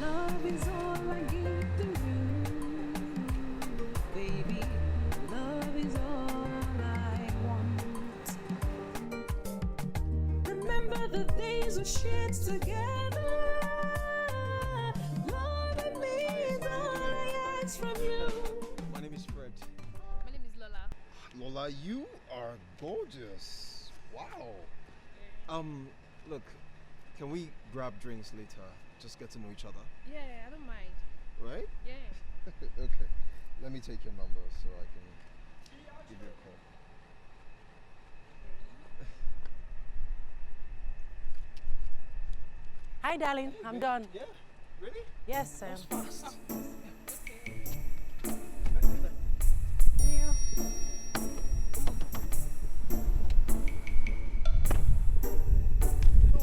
Love is all I give to you, baby. Love is all I want. Remember the days we shared together. Love and me is all I ask from you. My name is Fred. My name is Lola. Lola, you are gorgeous. Wow. Look, can we grab drinks later? Just get to know each other. Yeah, I don't mind. Right? Yeah. Okay. Let me take your number so I can give you a call. Hi, darling. Hey, I'm babe. done. Yeah? Really? Yes, Sam. That was fast. Oh,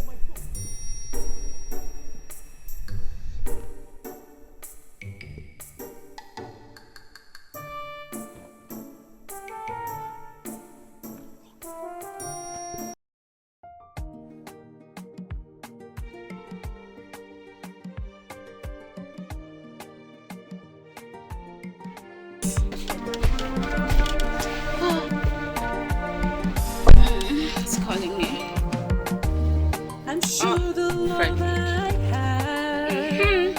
my God. It's calling me. I'm sure the love I have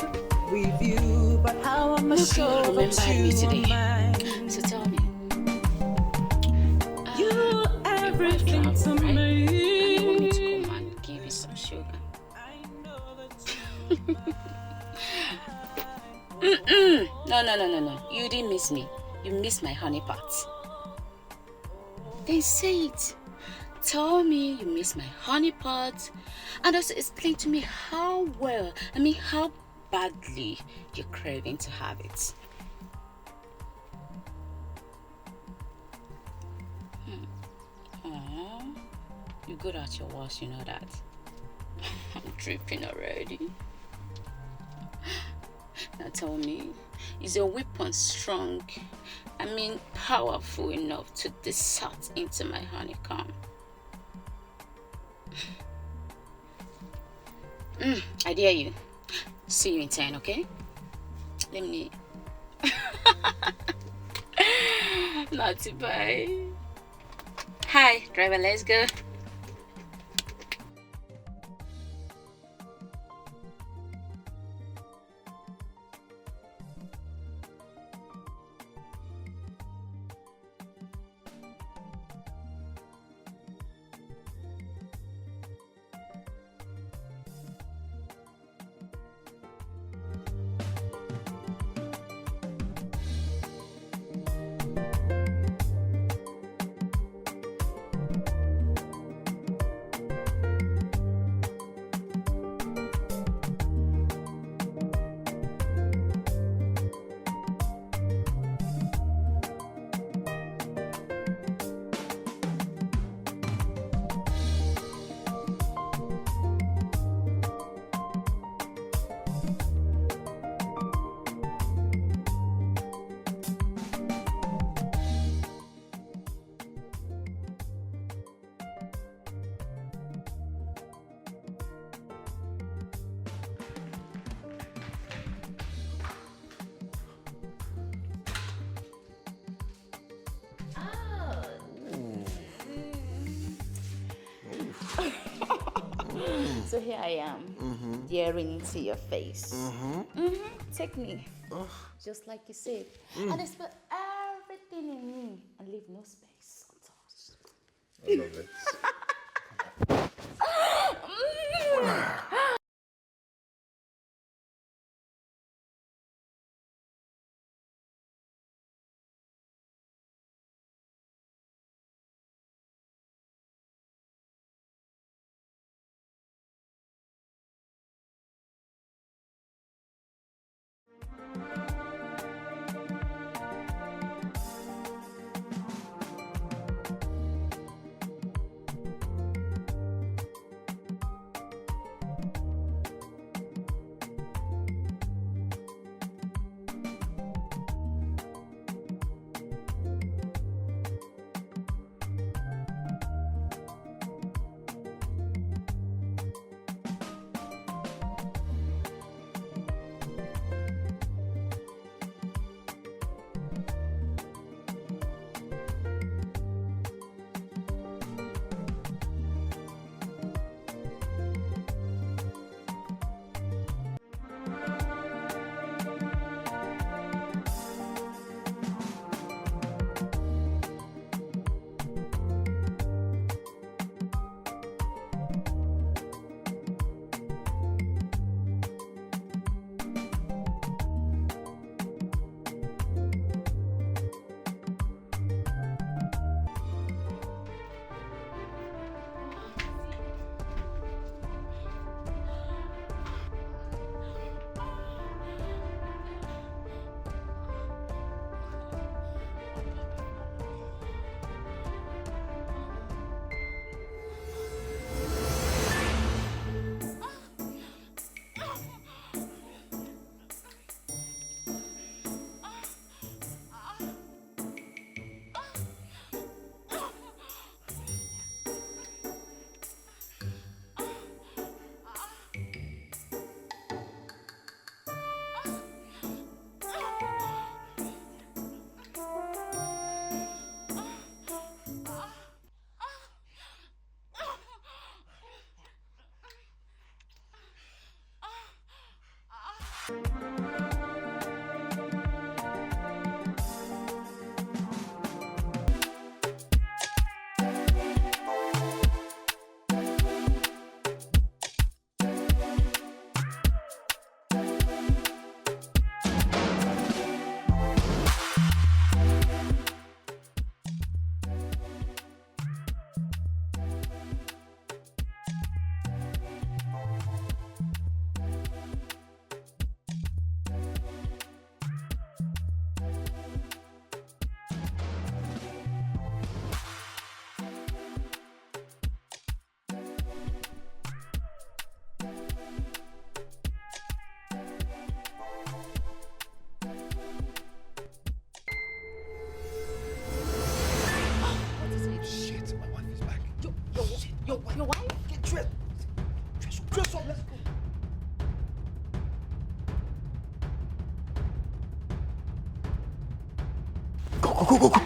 with you, but how am I sure that remembered me you today. are mine? So tell me. You're everything to right? And you want me me. to come and give you some sugar? I know that you No. You didn't miss me. You missed my honey pot. Then say it. Tell me you miss my honey pot, and also explain to me how how badly you're craving to have it. Aww, you're good at your work, you know that. I'm dripping already. Now tell me, is your weapon strong? Powerful enough to descend into my honeycomb? I dare you. See you in 10, okay? Let me... Not to buy. Hi, driver, let's go. So here I am, daring into your face. Take me, just like you said, and expel everything in me and leave no space untouched. I love it. Go, go, go, go.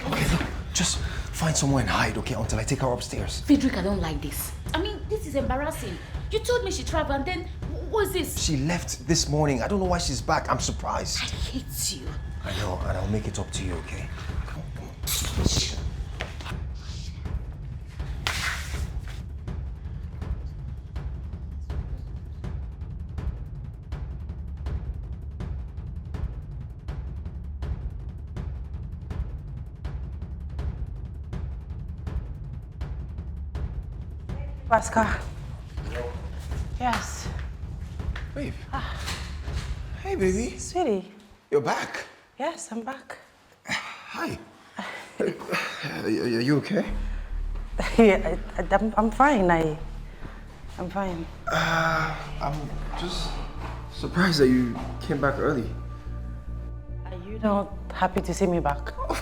Okay, look, just find somewhere and hide, okay, until I take her upstairs. Frederick, I don't like this. I mean, this is embarrassing. You told me she traveled and then, what's this? She left this morning. I don't know why she's back. I'm surprised. I hate you. I know, and I'll make it up to you, okay? Come on, come on. Pascal. Yes. Babe. Hey, baby. Sweetie. You're back. Yes, I'm back. Hi. Are you okay? Yeah, I'm fine. I'm fine. I'm just surprised that you came back early. Are you not happy to see me back? Of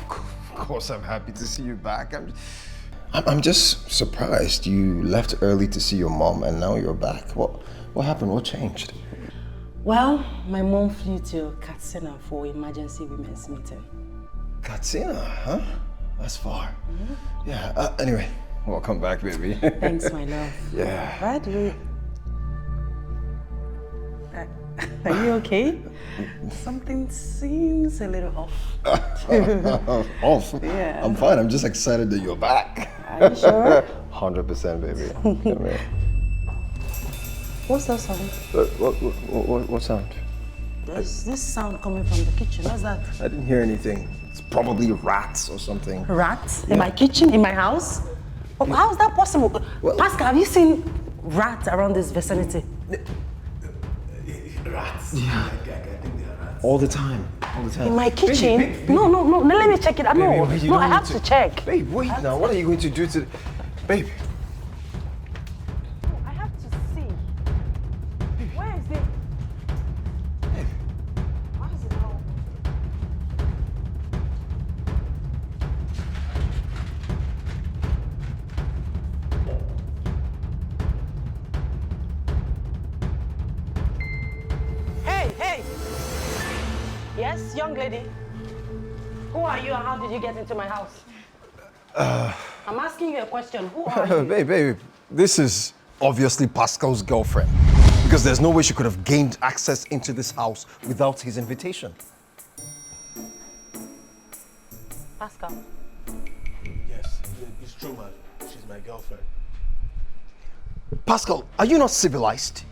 course I'm happy to see you back. I'm just surprised you left early to see your mom and now you're back. What happened? What changed? Well, my mom flew to Katsina for emergency women's meeting. Katsina, huh? That's far. Yeah, anyway, welcome back, baby. Thanks, my love. Yeah. Why do you... Are you okay? Something seems a little off. Off? Yeah. I'm fine. I'm just excited that you're back. Are you sure? 100%, baby. Come here. What's that sound? What sound? There's this sound coming from the kitchen. What's that? I didn't hear anything. It's probably rats or something. Rats? Yeah. In my kitchen? In my house? Oh, how is that possible? Well, Pascal, have you seen rats around this vicinity? Rats? Yeah. I think they are rats. All the time. All the time. In my kitchen? Baby. No, let me check it. I know. Baby, No, I have to check. Babe, wait now. What are you going to do to... Babe. I have to see. Where is it? Babe. Why is it now? Hey! Yes, young lady? Who are you and how did you get into my house? I'm asking you a question. Who are you? Babe, this is obviously Pascal's girlfriend. Because there's no way she could have gained access into this house without his invitation. Pascal. Yes, it's true, man. She's my girlfriend. Pascal, are you not civilized?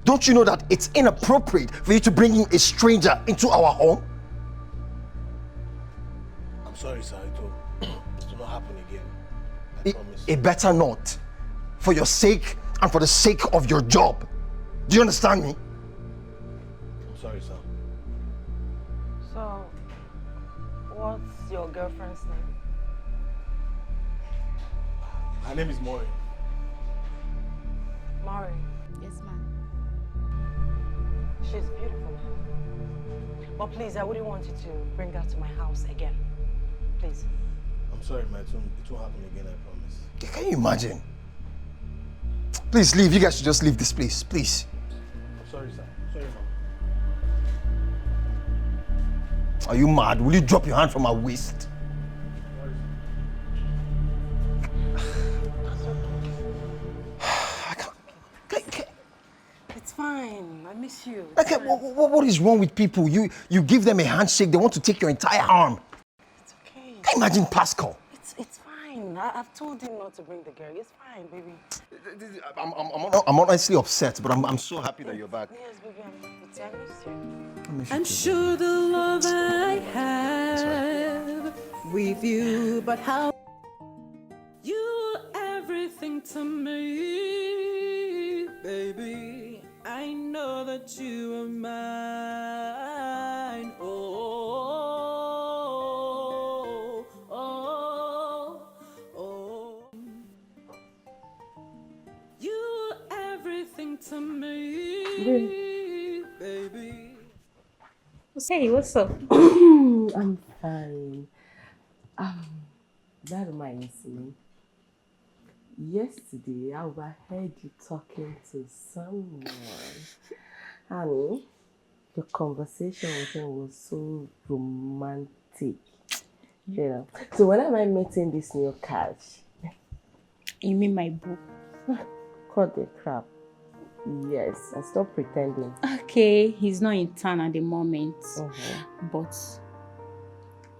Don't you know that it's inappropriate for you to bring in a stranger into our home? I'm sorry, sir. It will not happen again. I promise. It better not. For your sake and for the sake of your job. Do you understand me? I'm sorry, sir. So, what's your girlfriend's name? Her name is Maureen. Maureen. Yes, ma'am. She's beautiful. But please, I wouldn't want you to bring her to my house again. Please. I'm sorry, man. It won't happen again, I promise. Can you imagine? Please leave. You guys should just leave this place, please. I'm sorry, sir. Sorry, ma'am. Are you mad? Will you drop your hand from my waist? I can't. It's fine. I miss you. Okay, what is wrong with people? You give them a handshake, they want to take your entire arm. It's okay. Can you imagine Pascal? It's fine. I've told him not to bring the girl. It's fine, baby. I'm honestly upset, but I'm so happy that you're back. Yes, baby. I miss you. I'm sure the love I have with you, but how you everything to me, baby. I know that you are mine. Oh. You everything to me, baby. Hey, what's up? I'm fine. That reminds me. Yesterday, I overheard you talking to someone. Honey, your conversation with him was so romantic. tea. You know. So when am I meeting this new catch? You mean my boo? Cut the crap. Yes, and stop pretending. Okay, he's not in town at the moment. But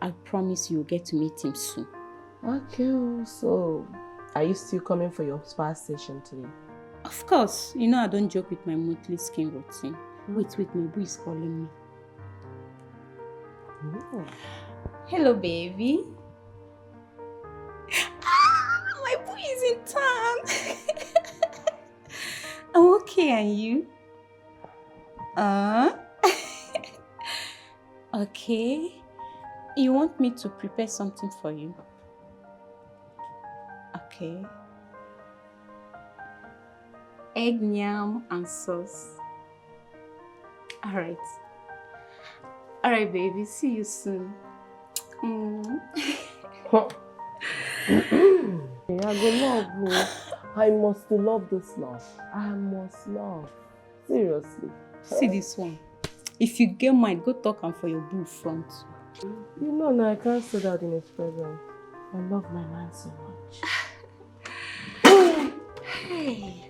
I promise you'll get to meet him soon. Okay, so are you still coming for your spa session today? Of course. You know I don't joke with my monthly skin routine. Wait, my boo is calling me. Hello, baby. My boo is in town. I'm okay, and you? Okay. You want me to prepare something for you? Okay. Egg, yam, and sauce. Alright. Alright, baby. See you soon. Yeah, go love, bro. I must love this love. I must love. Seriously. See this one. If you get mine, go talk am for your boo front. You know, now I can't say that in his presence. I love my man so much. Hey.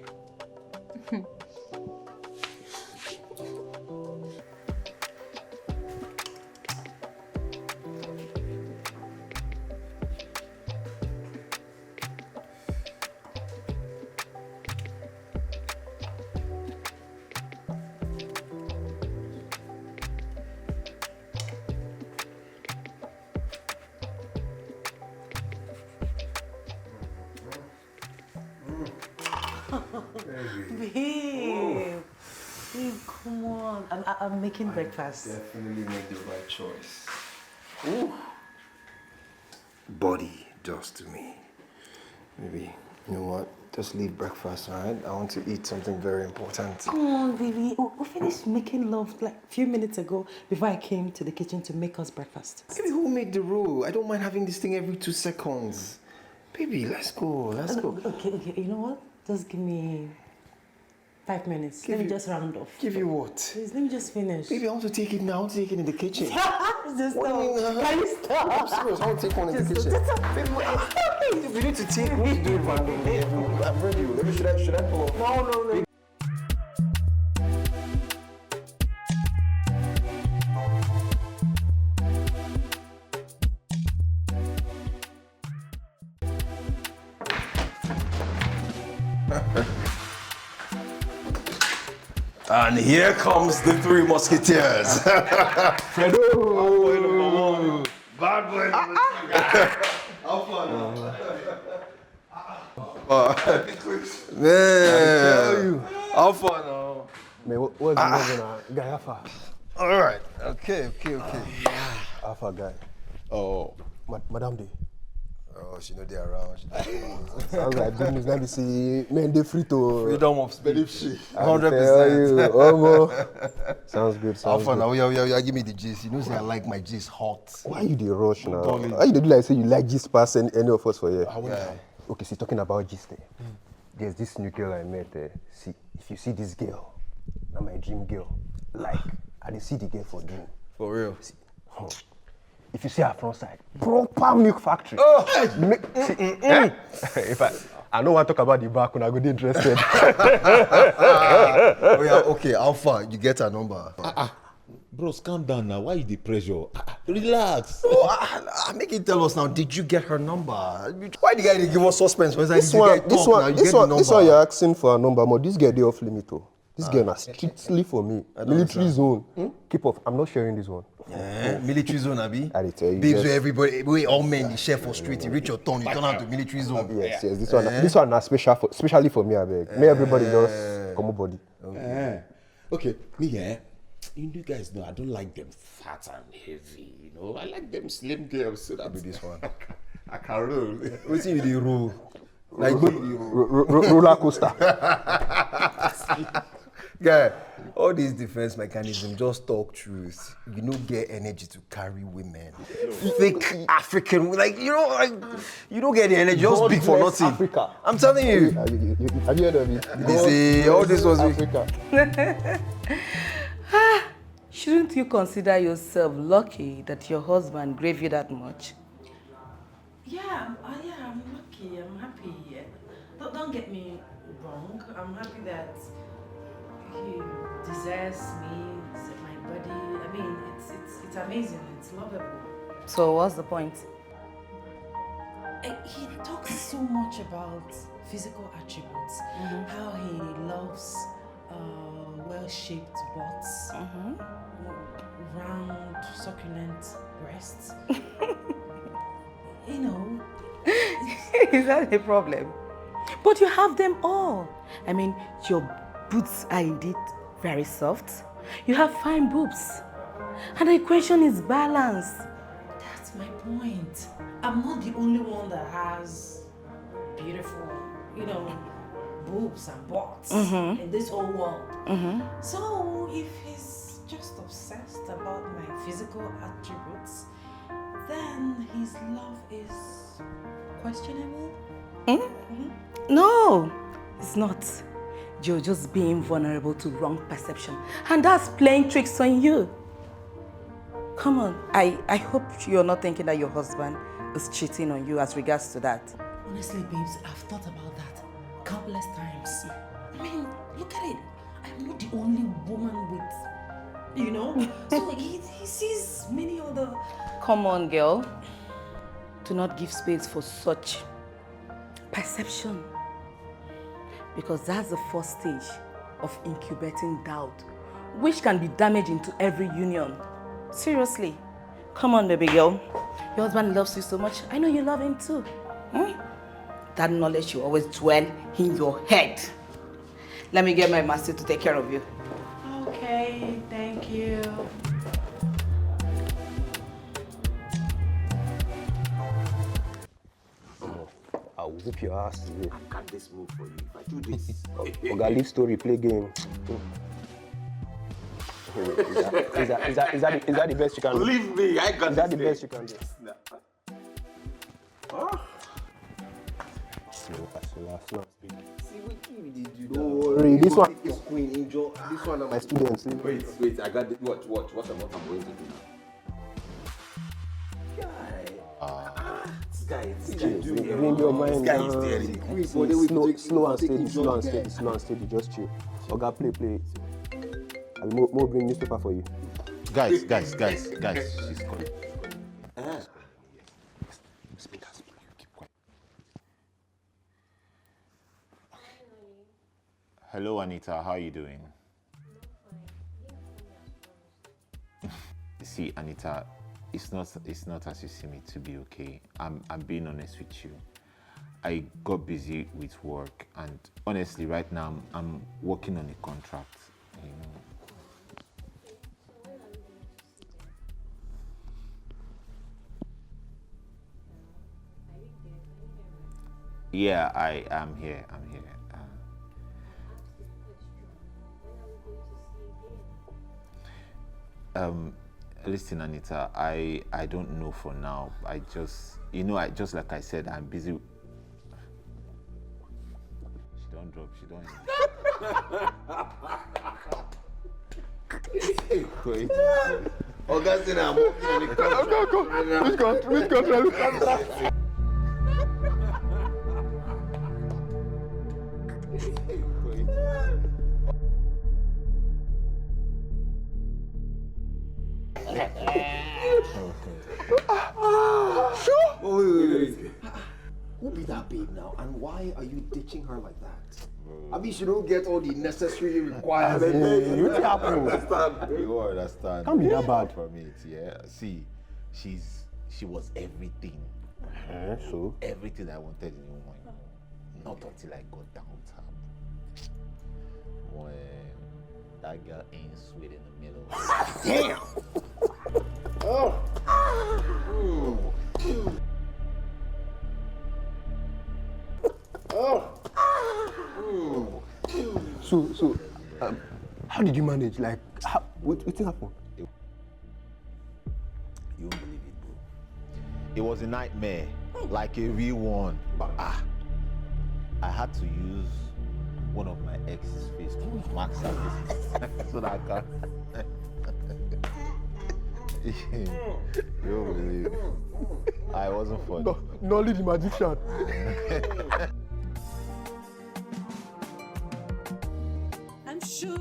Babe, come on. I'm making breakfast. Definitely made the right choice. Ooh. Body just to me. Maybe, you know what? Just leave breakfast, alright? I want to eat something very important. Come on, baby. We finished making love like a few minutes ago before I came to the kitchen to make us breakfast. Baby, who made the rule? I don't mind having this thing every 2 seconds. Baby, let's go. Let's go. Okay. You know what? Just give me 5 minutes. Let me just round off. Give you what? Please, let me just finish. Baby, I want to take it now. I want to take it in the kitchen. Just What do you stop. mean? Can you stop? I'm serious. I want to take one in the kitchen. Baby, we need to take. We need to do it randomly. I'm ready. Maybe should I pull up? No. And here comes the 3 Musketeers. Fredo! Bad boy. How fun? Man, how fun? Man, what's the guy? Alpha. All right. Okay. Alpha guy. Oh, Madame D. oh, she know they're around. Sounds like business. Let me see. Man, they free to. Freedom of speech. 100%. Sounds good. How Sounds fun? good. Yeah, give me the gist. You know, say I like my gist hot. Why you the rush now? Darling. Why you dey do like say you like gist pass any of us for here? Yeah. Okay, see, talking about gist, there's this new girl I met. See, if you see this girl, now my dream girl. Like, I dey see the girl for dream. For real. See, if you see her front side, proper milk factory. If I don't want to talk about the back when I go dey interested. Oh yeah, okay. How far? You get her number? Bros, calm down now. Why you the pressure? Relax. Oh, make it tell us now. Did you get her number? Why the guy they give us suspense? This one you're asking for a number, but this girl they off limit too. This girl is strictly for me. Military zone. Keep off. I'm not sharing this one. Military zone, Abi. I tell you. Babes, where everybody, we all men, the chef for street, you reach your turn, you turn out to military zone. Yes. This one is especially for me, I beg. May everybody just come on body. Okay, me you guys know I don't like them fat and heavy. You know, I like them slim girls. So that This one. I can roll. What's in the rule? Like Roller coaster. Guy, all these defense mechanisms, just talk truth. You don't get energy to carry women. Fake African, like, you know, like, you don't get the energy, just speak for nothing. Africa. I'm telling you. Have you heard of it? They say, all this was Africa. Shouldn't you consider yourself lucky that your husband gave you that much? Yeah, I'm lucky. I'm happy. Don't get me wrong. I'm happy that he desires me, my body. I mean, it's amazing. It's lovable. So what's the point? He talks so much about physical attributes, how he loves well-shaped butts, round, succulent breasts. You know. Is that a problem? But you have them all. I mean, your boots are indeed very soft. You have fine boobs. And the equation is balance. That's my point. I'm not the only one that has beautiful, boobs and butts in this whole world. So if he's just obsessed about my physical attributes, then his love is questionable? No, it's not. You're just being vulnerable to wrong perception. And that's playing tricks on you. Come on, I hope you're not thinking that your husband is cheating on you as regards to that. Honestly, babes, I've thought about that countless times. I mean, look at it. I'm not the only woman with, So he sees many other... Come on, girl. Do not give space for such perception. Because that's the first stage of incubating doubt, which can be damaging to every union. Seriously. Come on, baby girl. Your husband loves you so much. I know you love him too. That knowledge will always dwell in your head. Let me get my master to take care of you. Okay, thank you. I'll whoop your ass today. I got this move for you. If I do this. Oga, leave story, play game. Is that the best you can do? Believe me, I got Is that the this best you can do? Slow. See what you did do. Don't worry, this one. This queen angel. This one are my students. Wait, I got it. What I'm going to do now? This guy Bring your mind down. Slow Slow and steady. Just chill. Oga, play. I'll more bring newspaper for you. Guys, she's calling. Speak. Keep quiet. Hello, Anita. How are you doing? See, Anita, it's not as you see me to be, okay? I'm being honest with you. I got busy with work, and honestly, right now I'm working on a contract. Yeah, I am here. Listen, Anita, I don't know for now. I just like I said, I'm busy. She don't drop. Wait. Augustine, I'm working on the contract. Which contract? Wait. Who be that babe now? And why are you ditching her like that? I mean, she don't get all the necessary requirements. You understand. Can't be that bad. From it, yeah. See, she was everything. So? Everything I wanted in a woman. Not until I got down to her. When that girl ain't sweet in the middle. Damn! So, how did you manage? Like, what happened? You won't believe it, bro. It was a nightmare, like a real one. But I had to use one of my ex's face to max out this so that I can. You don't believe. I wasn't funny. No, Nolly the magician. I'm sure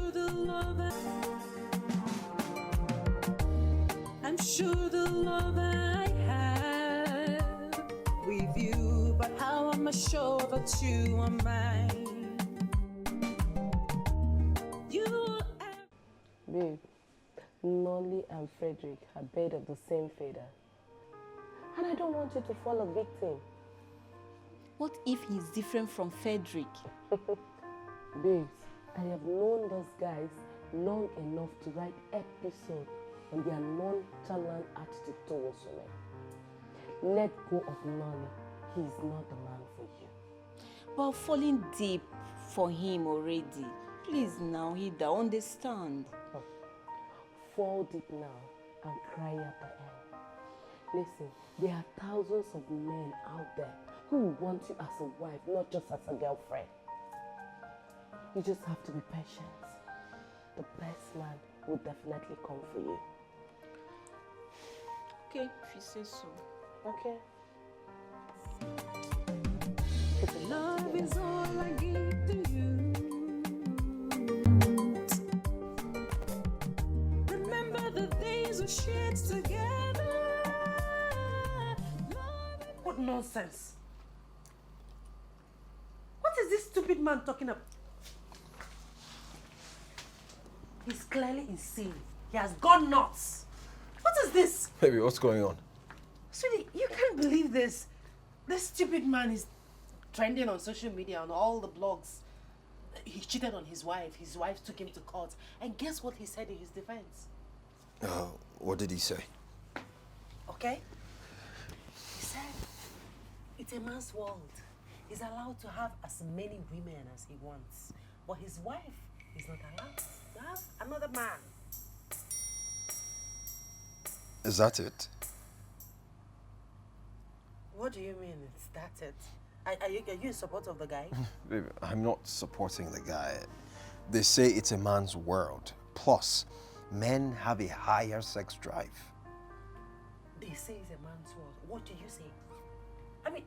the love I have with you, but how am I sure that you are mine? You are Babe, Nolly and Frederick are birds of the same feather. And I don't want you to fall a victim. What if he's different from Frederick? Babes, I have known those guys long enough to write episodes on their nonchalant attitude towards women. Let go of Nolly. He's not the man for you. But falling deep for him already. Please now, Hida, understand. Fall deep now and cry at the end. Listen, there are thousands of men out there who want you as a wife, not just as a girlfriend. You just have to be patient. The best man will definitely come for you. Okay, if you say so. Okay? love is all I give to you. Remember the days we shared together. What nonsense! What is this stupid man talking about? He's clearly insane. He has gone nuts. What is this? Baby, what's going on? Sweetie, you can't believe this. This stupid man is trending on social media, on all the blogs. He cheated on his wife. His wife took him to court. And guess what he said in his defense? What did he say? Okay? He said, it's a man's world. He's allowed to have as many women as he wants. But his wife is not allowed to have another man. Is that it? What do you mean, it's that it? Are you in support of the guy? Baby, I'm not supporting the guy. They say it's a man's world. Plus, men have a higher sex drive. They say it's a man's world. What do you say? I mean,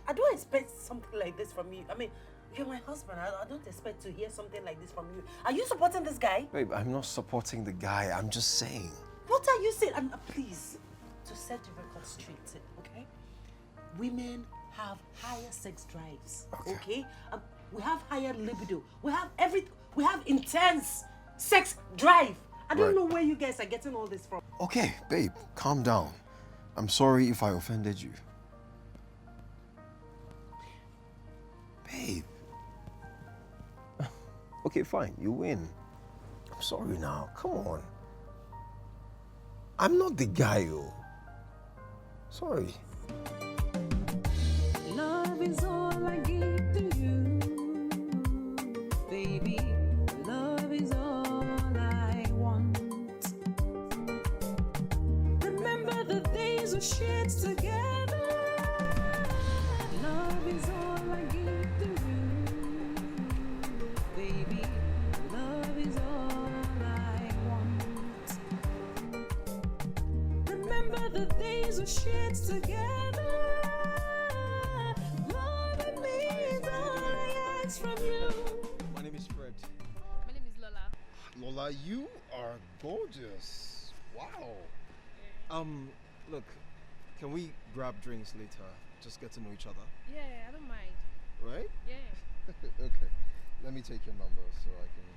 I don't expect something like this from you. I mean, you're my husband. I don't expect to hear something like this from you. Are you supporting this guy? Babe, I'm not supporting the guy. I'm just saying. What are you saying? Please, to set the record straight, okay? Women have higher sex drives, okay? We have higher libido. We have we have intense sex drive. I don't know where you guys are getting all this from. Okay, babe, calm down. I'm sorry if I offended you. Babe. Okay, fine, you win. I'm sorry now, come on. I'm not the guy, yo. Sorry. Love is all I give to you, baby. Love is all I want. Remember the days we shared together. Love is all I give to you, baby. Love is all I want. Remember the days we shared together. From you. My name is Fred. My name is Lola. Lola, you are gorgeous. Wow. Look, can we grab drinks later? Just get to know each other. Yeah, I don't mind. Right? Yeah. Okay. Let me take your number so I can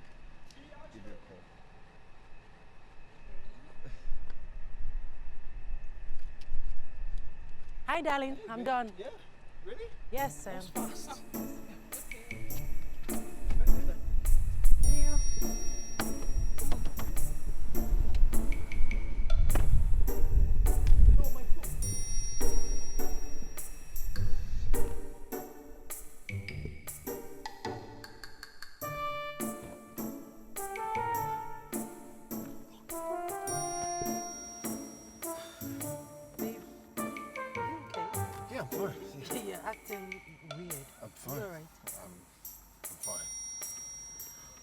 give you a call. Hi, darling. I'm done. Yeah? Really? Yes, Sam. Fast. You're acting weird. I'm fine. You all right? I'm fine.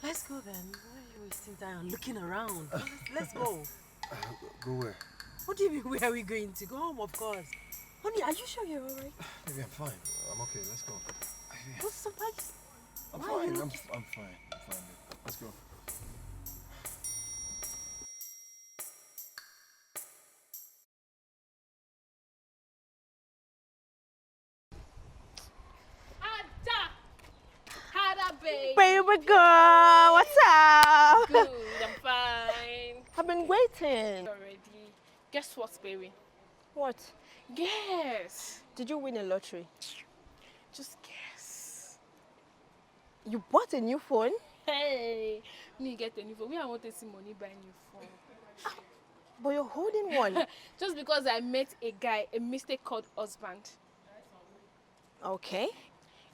Let's go then. Why are you wasting time looking around? Let's go. Go where? What do you mean, where are we going to? Go home, of course. Honey, are you sure you're alright? Baby, I'm fine. I'm okay. Let's go. What's the surprise? I'm Why are fine. you I'm fine. I'm fine, babe. Let's go. Ada, babe. Baby girl, what's up? Good, I'm fine. I've been waiting. Already. Guess what, baby? What? Guess. Did you win a lottery? Just guess. You bought a new phone? Hey, me get a new phone. We I want to see money buy new phone. But you're holding one. Just because I met a guy, a mistake called husband. Okay.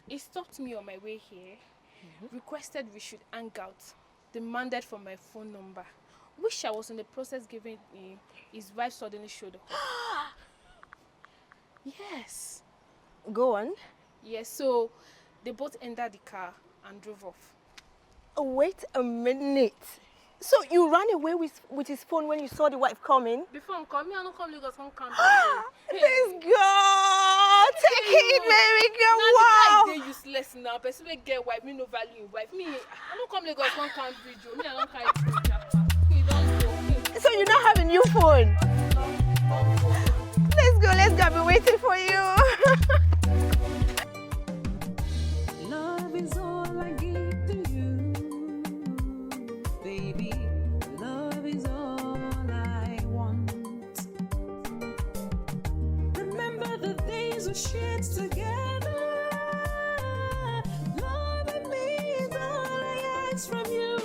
He stopped me on my way here, requested we should hang out, demanded for my phone number, which I was in the process giving him. His wife suddenly showed up. Yes. Go on. Yes, so they both entered the car and drove off. Oh, wait a minute. So you ran away with his phone when you saw the wife coming? Before I'm coming, I don't come Lagos, come country. This girl! Take it, baby girl! Wow! Now the guy is useless now. Person will get wife, me no value in wife. Me, I don't come Lagos, come country. Me, I don't carry phone japa. You don't go. So you now have a new phone? Let's go, I've been waiting for you. Love is all I give to you, baby. Love is all I want. Remember the days we shared together. Love and me is all I ask from you.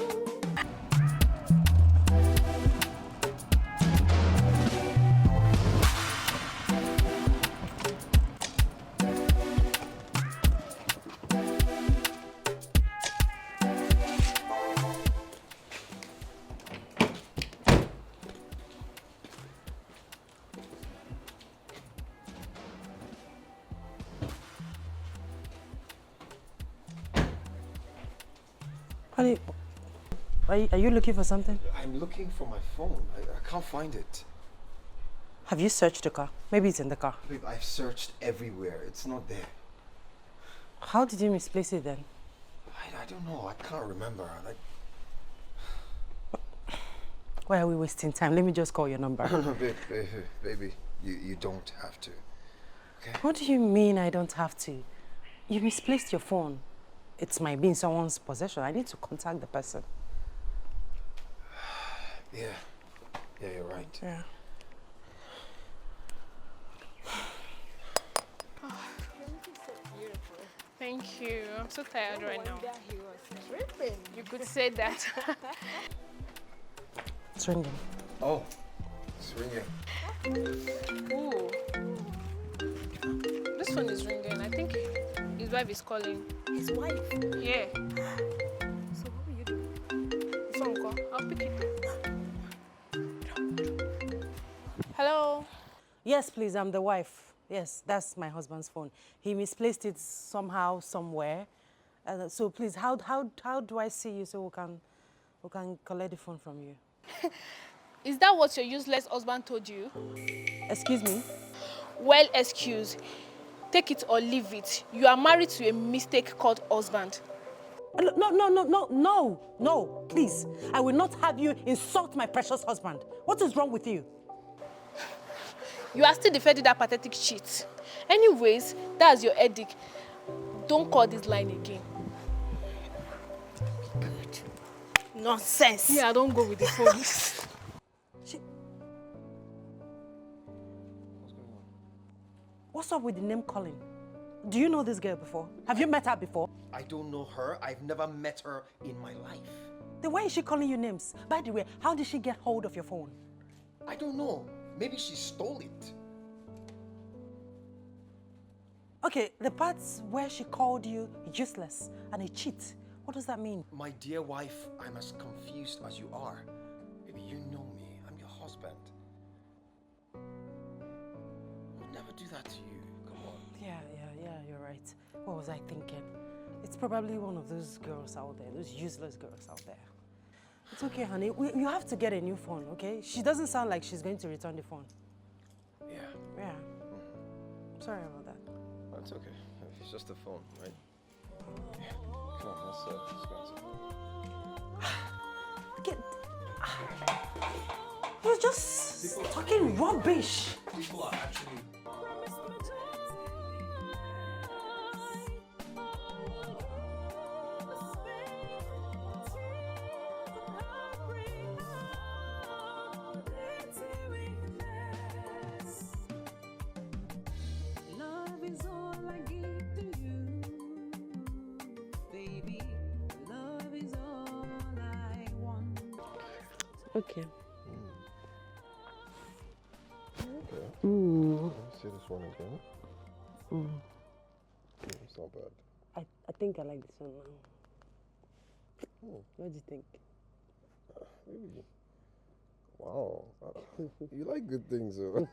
Honey, are you looking for something? I'm looking for my phone. I can't find it. Have you searched the car? Maybe it's in the car. Babe, I've searched everywhere. It's not there. How did you misplace it then? I don't know. I can't remember. Why are we wasting time? Let me just call your number. No, baby, you don't have to. Okay? What do you mean I don't have to? You misplaced your phone. It might be in someone's possession. I need to contact the person. Yeah, you're right. Yeah. Thank you. I'm so tired right now. You could say that. It's ringing. Oh, it's ringing. Ooh. This phone is ringing. I think his wife is calling. His wife? Yeah. So what will you do? Phone call. I'll pick it. Hello. Yes, please, I'm the wife. Yes, that's my husband's phone. He misplaced it somehow, somewhere. So please, how do I see you so we can collect the phone from you? Is that what your useless husband told you? Excuse me? Well, excuse. Take it or leave it. You are married to a mistake called husband. No, please. I will not have you insult my precious husband. What is wrong with you? You are still defending that pathetic shit. Anyways, that's your headache. Don't call this line again. Good. Nonsense. Yeah, I don't go with the phone. What's up with the name calling? Do you know this girl before? Have you met her before? I don't know her. I've never met her in my life. Then why is she calling you names? By the way, how did she get hold of your phone? I don't know. Maybe she stole it. Okay, the parts where she called you useless and a cheat, what does that mean? My dear wife, I'm as confused as you are. Maybe you know me. I'm your husband. I would never do that to you. Come on. Yeah, you're right. What was I thinking? It's probably one of those girls out there, those useless girls out there. It's okay, honey. You have to get a new phone, okay? She doesn't sound like she's going to return the phone. Yeah. Yeah. Sorry about that. That's okay. It's just a phone, right? Yeah. Come on, let's go inside. Get... You're just talking rubbish. People are actually... Love is all I give to you, baby. Love is all I want. Okay. Okay. Mm. Let's see this one again. It's not bad. I think I like this one now. What do you think? Really? Wow. You like good things, though.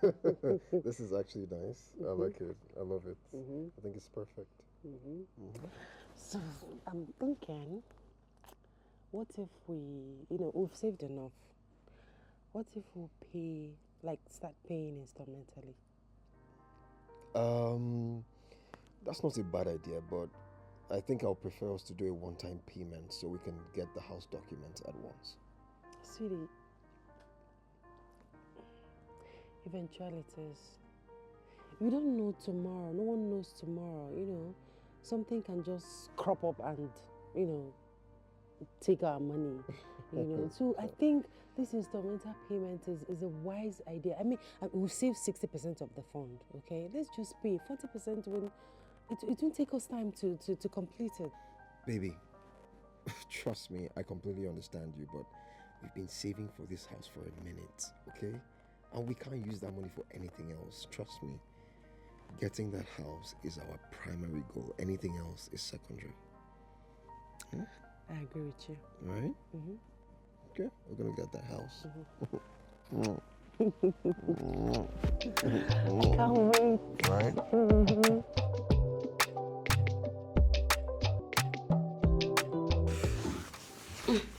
This is actually nice. I like it. I love it. I think it's perfect. So I'm thinking, what if we've saved enough. What if we start paying instrumentally? That's not a bad idea, but I think I'll prefer us to do a one-time payment so we can get the house documents at once. Sweetie, eventualities. We don't know tomorrow. No one knows tomorrow, Something can just crop up and, take our money, So I think this instrumental payment is a wise idea. I mean, we'll save 60% of the fund, okay? Let's just pay 40% when it won't take us time to complete it. Baby, trust me, I completely understand you, but we've been saving for this house for a minute, okay? And we can't use that money for anything else. Trust me. Getting that house is our primary goal. Anything else is secondary. Yeah? I agree with you. All right? Okay, we're gonna get that house. Can't wait. Right?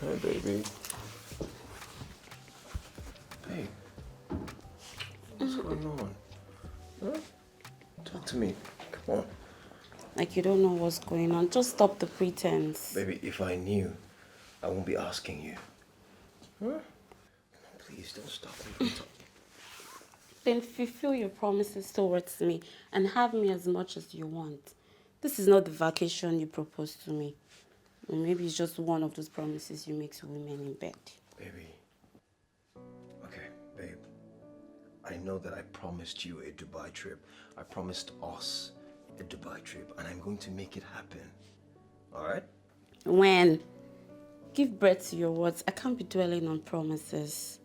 Hey, baby. Hey. What's going on? Huh? Talk to me. Come on. Like you don't know what's going on. Just stop the pretense. Baby, if I knew, I won't be asking you. Huh? Come on, please, don't stop me from talking. Then fulfill your promises towards me and have me as much as you want. This is not the vacation you proposed to me. Or maybe it's just one of those promises you make to women in bed. Baby. Okay, babe. I know that I promised you a Dubai trip. I promised us a Dubai trip, and I'm going to make it happen. All right? When? Give breath to your words. I can't be dwelling on promises.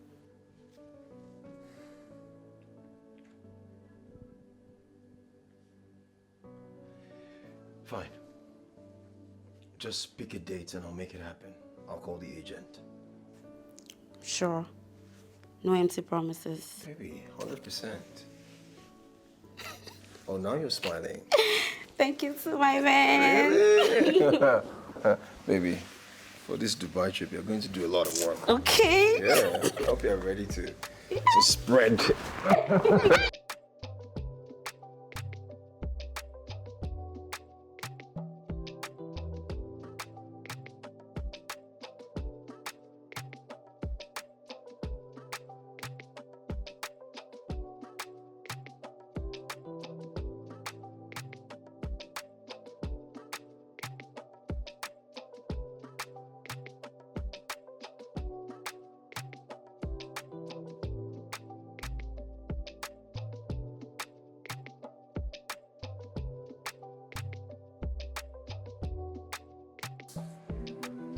Fine. Just pick a date and I'll make it happen. I'll call the agent. Sure. No empty promises. Baby, 100%. Oh, now you're smiling. Thank you to my man. Really? Baby, for this Dubai trip, you're going to do a lot of work. Okay. Yeah, I hope you're ready to spread.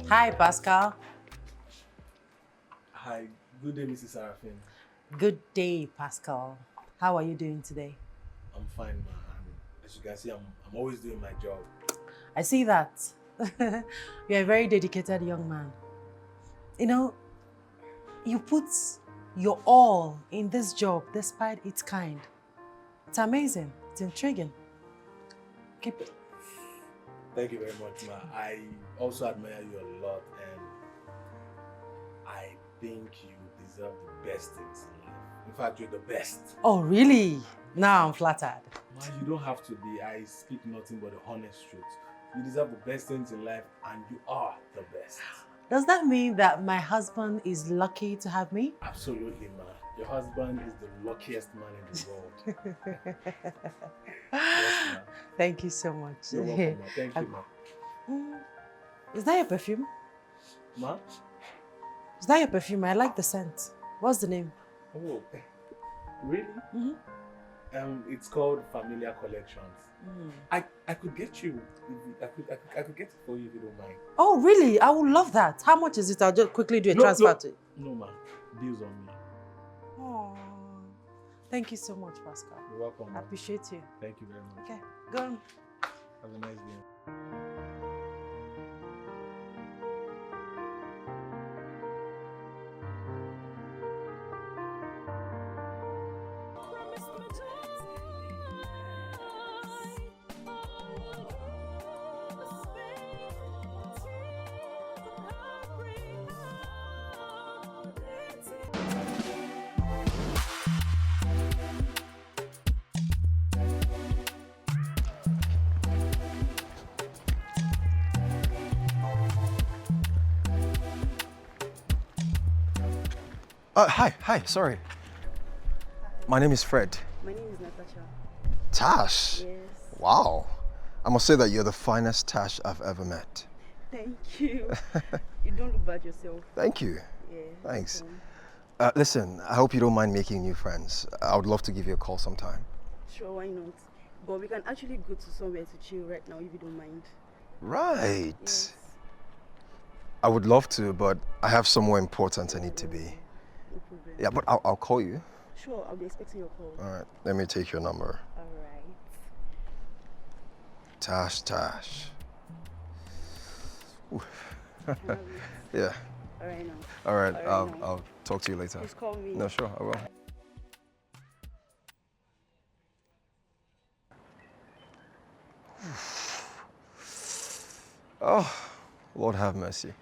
Hi, Pascal. Hi, good day, Mrs. Sarafin. Good day, Pascal. How are you doing today? I'm fine, ma. As you can see, I'm always doing my job. I see that. You're a very dedicated young man. You put your all in this job despite its kind. It's amazing. It's intriguing. Keep it. Thank you very much, ma. I also admire you a lot, and think you deserve the best things in life. In fact, you're the best. Oh, really? Now I'm flattered. Man, you don't have to be. I speak nothing but the honest truth. You deserve the best things in life, and you are the best. Does that mean that my husband is lucky to have me? Absolutely, man. Your husband is the luckiest man in the world. Yes, man. Thank you so much. You're welcome, man. Thank you, man. Is that your perfume? Ma? Is that your perfume? I like the scent. What's the name? Oh, really? It's called Familiar Collections. I could get you. I could get it for you if you don't mind. Oh, really? I would love that. How much is it? I'll just quickly do a transfer to it. No, man. Deals on me. Oh, thank you so much, Pascal. You're welcome, I man. appreciate you. Thank you very much. Okay, go on. Have a nice day. Hi, sorry. My name is Fred. My name is Natasha. Tash? Yes. Wow. I must say that you're the finest Tash I've ever met. Thank you. You don't look bad yourself. Thank you. Yeah. Thanks. Listen, I hope you don't mind making new friends. I would love to give you a call sometime. Sure, why not? But we can actually go to somewhere to chill right now if you don't mind. Right. Yes. I would love to, but I have somewhere important I need to be. No problem. Yeah, but I'll call you. Sure, I'll be expecting your call. All right, let me take your number. All right. Tash. Ooh. Yeah. All right now. All right, All right, now. I'll talk to you later. Please call me. No, sure, I will. Oh, Lord have mercy.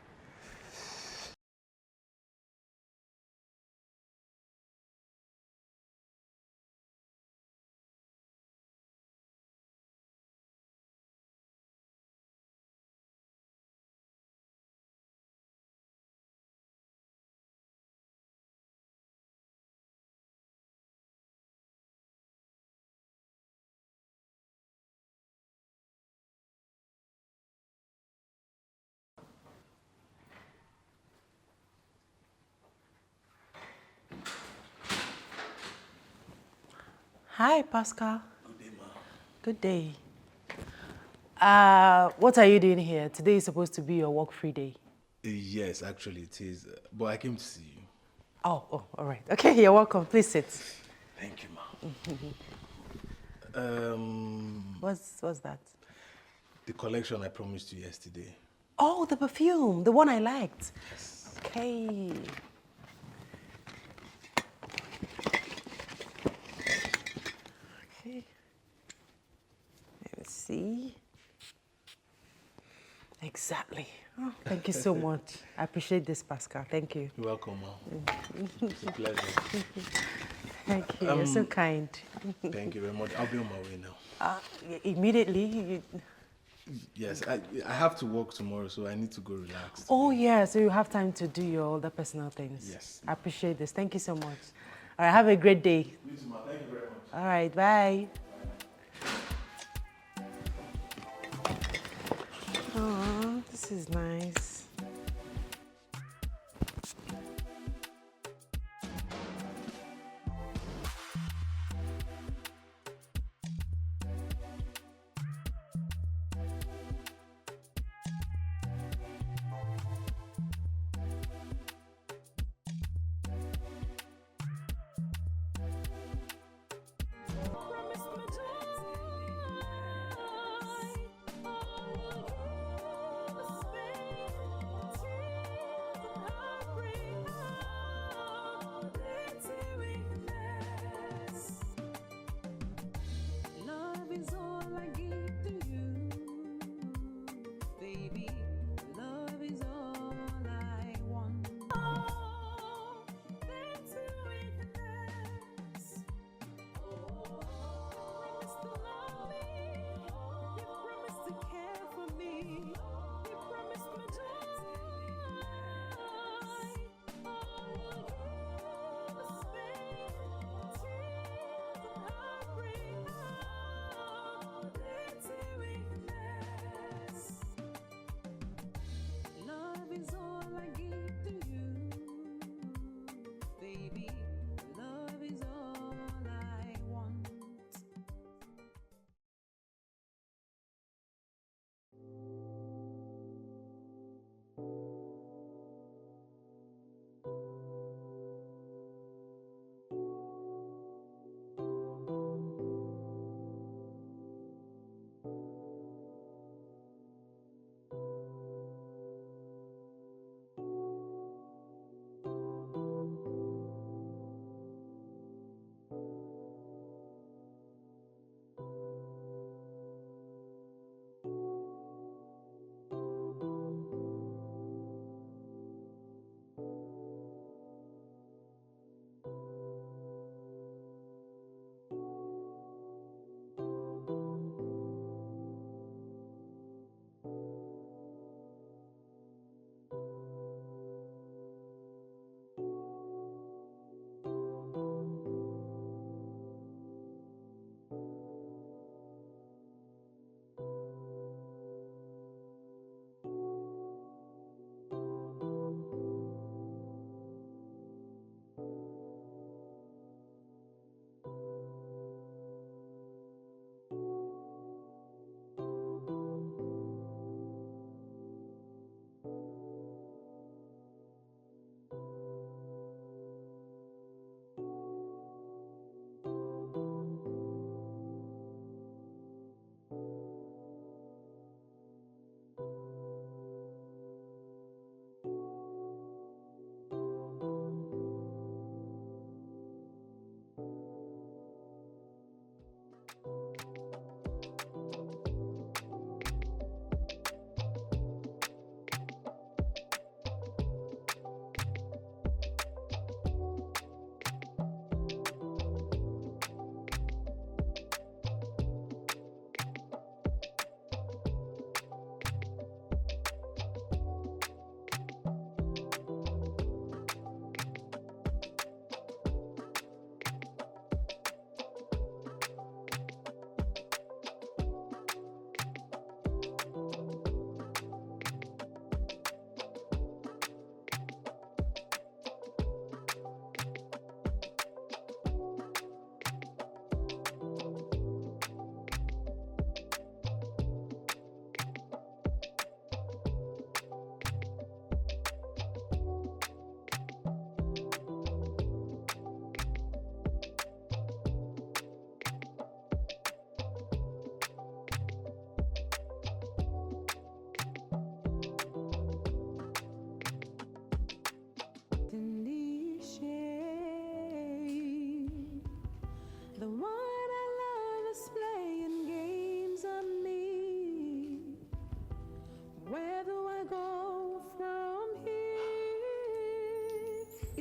Hi, Pascal. Good day, ma. Good day. What are you doing here? Today is supposed to be your work-free day. Yes, actually it is. But I came to see you. Oh, all right. Okay, you're welcome. Please sit. Thank you, ma. What's that? The collection I promised you yesterday. Oh, the perfume, the one I liked. Yes. Okay. Okay. Let's see. Exactly. Oh, thank you so much. I appreciate this, Pascal. Thank you. You're welcome, ma. It's a pleasure. Thank you. You're so kind. Thank you very much. I'll be on my way now. Immediately. Yes, I have to work tomorrow, so I need to go relax. Oh, yeah. So you have time to do your other personal things. Yes. I appreciate this. Thank you so much. All right. Have a great day. You too, ma. Thank you very much. All right. Bye. Oh, this is nice.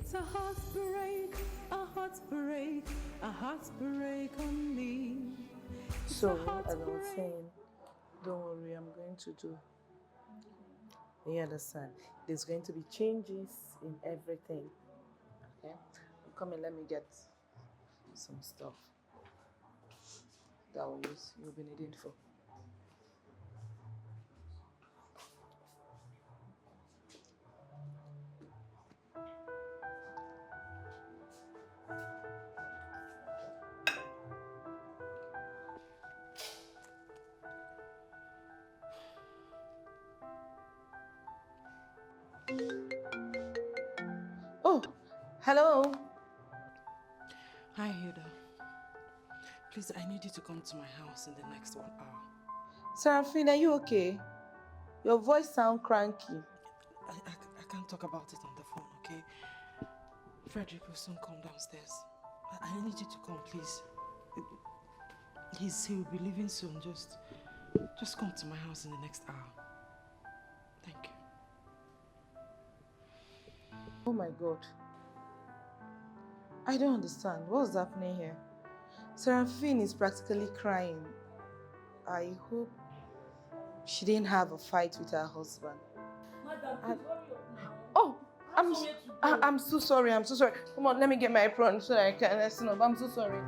It's a heartbreak, a heartbreak, a heartbreak on me. So, as I was saying, don't worry, I'm going to do. You understand? There's going to be changes in everything. Okay? Come and let me get some stuff that you'll be needing for. Oh, hello. Hi, Hilda. Please, I need you to come to my house in the next 1 hour. Seraphine, are you okay? Your voice sounds cranky. I can't talk about it on the phone, okay? Frederick will soon come downstairs. I need you to come, please. He will be leaving soon. Just come to my house in the next hour. Thank you. Oh my God. I don't understand. What's happening here? Seraphine is practically crying. I hope she didn't have a fight with her husband. Madam, please hurry up now. Oh, I'm so sorry. I'm so sorry. Come on, let me get my apron so that I can listen up. I'm so sorry.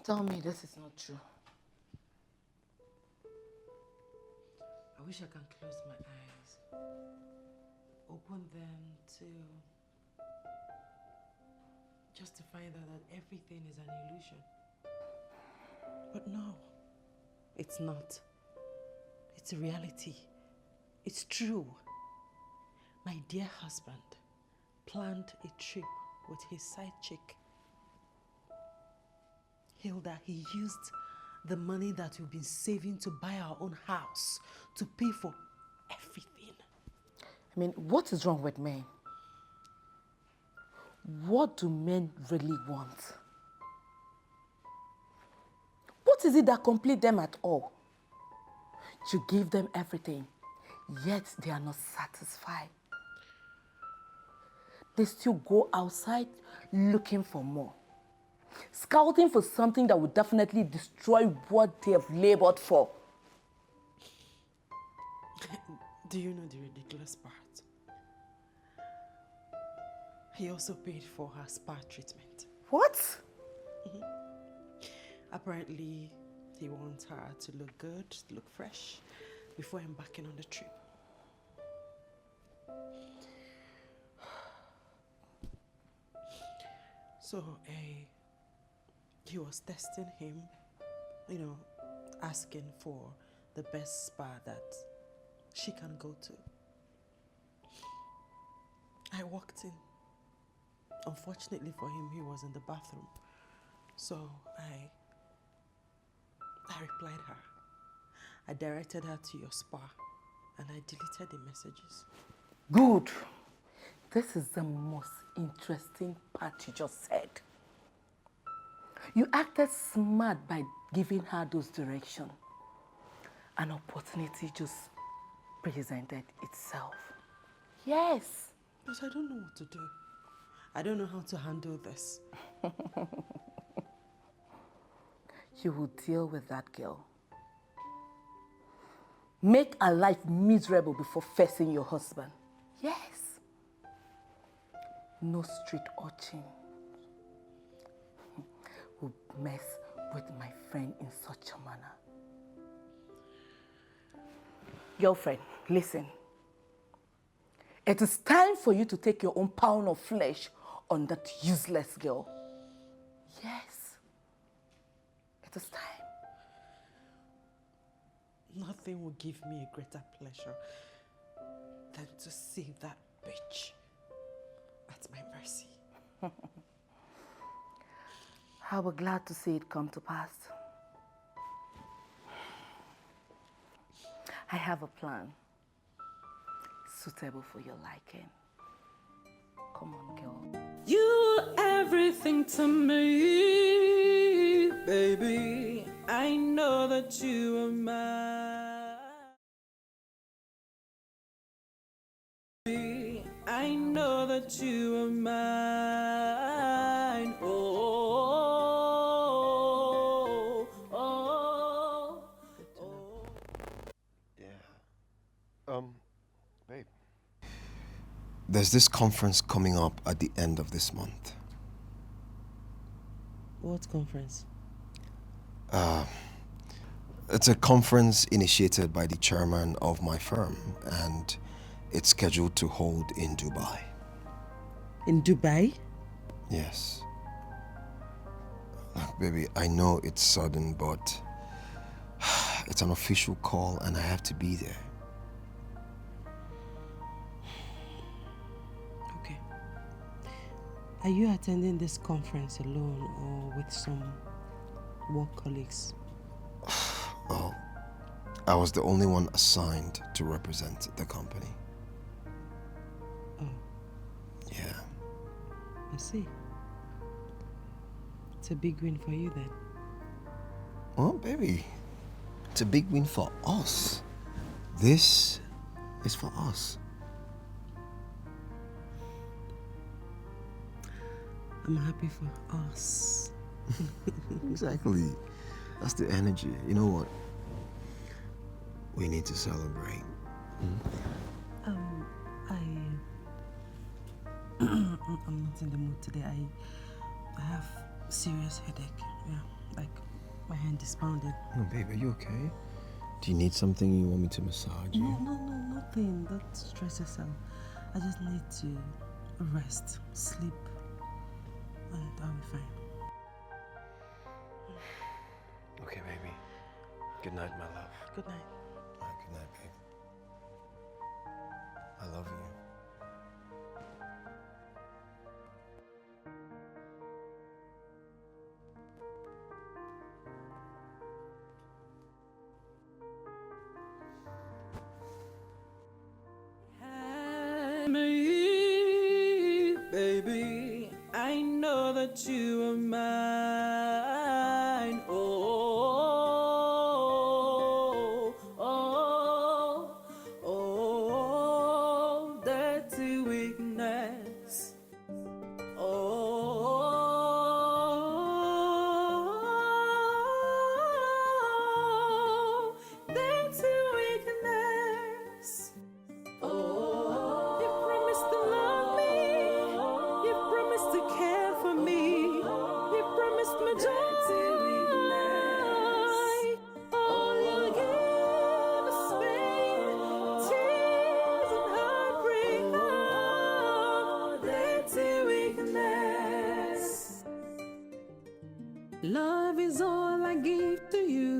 Tell me this is not true. I wish I can close my eyes. Open them just to find out that everything is an illusion. But no, it's not. It's a reality. It's true. My dear husband planned a trip with his side chick. Hilda, he used the money that we've been saving to buy our own house to pay for everything. I mean, what is wrong with men? What do men really want? What is it that completes them at all? You give them everything, yet they are not satisfied. They still go outside looking for more, scouting for something that would definitely destroy what they have labored for. Do you know the ridiculous part? He also paid for her spa treatment. What? Apparently, he wants her to look good, look fresh, before embarking on the trip. So, he was testing him, asking for the best spa that she can go to. I walked in. Unfortunately for him, he was in the bathroom. So I replied her. I directed her to your spa and I deleted the messages. Good. This is the most interesting part you just said. You acted smart by giving her those directions. An opportunity just presented itself. Yes. But I don't know what to do. I don't know how to handle this. You will deal with that girl. Make her life miserable before facing your husband. Yes. No street urchin will mess with my friend in such a manner. Girlfriend, listen. It is time for you to take your own pound of flesh on that useless girl. Yes. It is time. Nothing will give me a greater pleasure than to see that bitch at my mercy. I was glad to see it come to pass. I have a plan suitable for your liking. Come on, girl. You everything to me, baby. I know that you are mine. I know that you are mine. Oh, oh, oh. Yeah. Babe. There's this conference coming up at the end of this month. What conference? It's a conference initiated by the chairman of my firm, and it's scheduled to hold in Dubai. In Dubai? Yes. Look, baby, I know it's sudden, but it's an official call and I have to be there. Okay. Are you attending this conference alone or with some work colleagues? Well, I was the only one assigned to represent the company. Oh. Yeah. I see. It's a big win for you then. Well, baby, it's a big win for us. This is for us. I'm happy for us. Exactly. That's the energy. You know what? We need to celebrate. I'm not in the mood today. I have serious headache. Yeah, like my hand is pounding. No, babe, are you okay? Do you need something you want me to massage you? No, nothing. Don't stress yourself. I just need to rest, sleep, and I'll be fine. Okay, baby. Good night, my love. Good night. Good night, babe. I love you. Me, baby, I know that you are mine. Oh, oh, oh, dirty weakness. Oh, dirty weakness. Oh, you promised to love me. You promised to care for me. You promised me joy. All you give is pain, tears and heartbreak. Oh, dirty weakness. Love is all I give to you,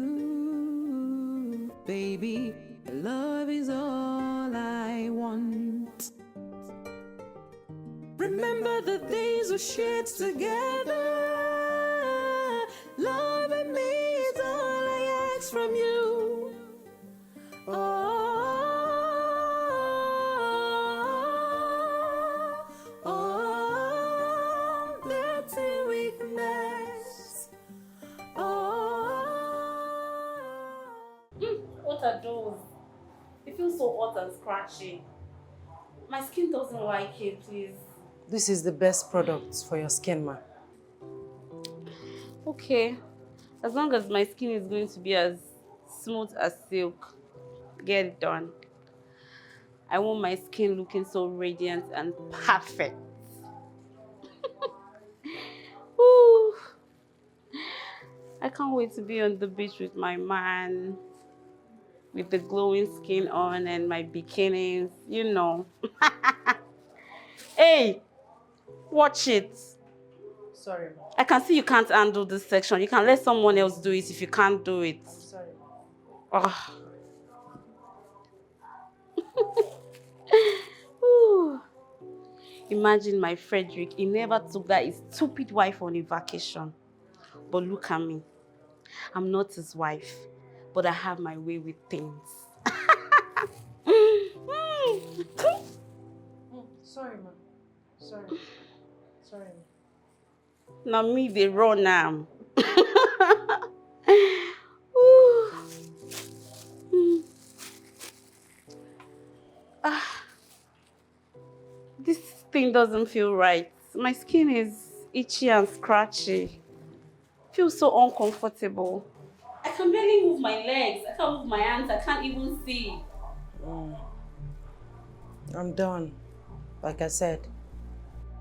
baby. Love is all I want. Remember the days we shared together. Love and me is all I ask from you. Oh, dirty weakness. What are those? It feels so hot and scratchy. My skin doesn't like it, please. This is the best product for your skin, ma. Okay. As long as my skin is going to be as smooth as silk, get it done. I want my skin looking so radiant and perfect. Ooh. I can't wait to be on the beach with my man, with the glowing skin on and my bikinis, you know. Hey, watch it. Sorry, ma. I can see you can't handle this section. You can let someone else do it if you can't do it. I'm sorry. Oh. Ooh. Imagine my Frederick. He never took that his stupid wife on a vacation. But look at me. I'm not his wife, but I have my way with things. Sorry, ma. Sorry. Sorry. Now me they run now. This thing doesn't feel right. My skin is itchy and scratchy. Feels so uncomfortable. I can barely move my legs. I can't move my hands. I can't even see. I'm done. Like I said.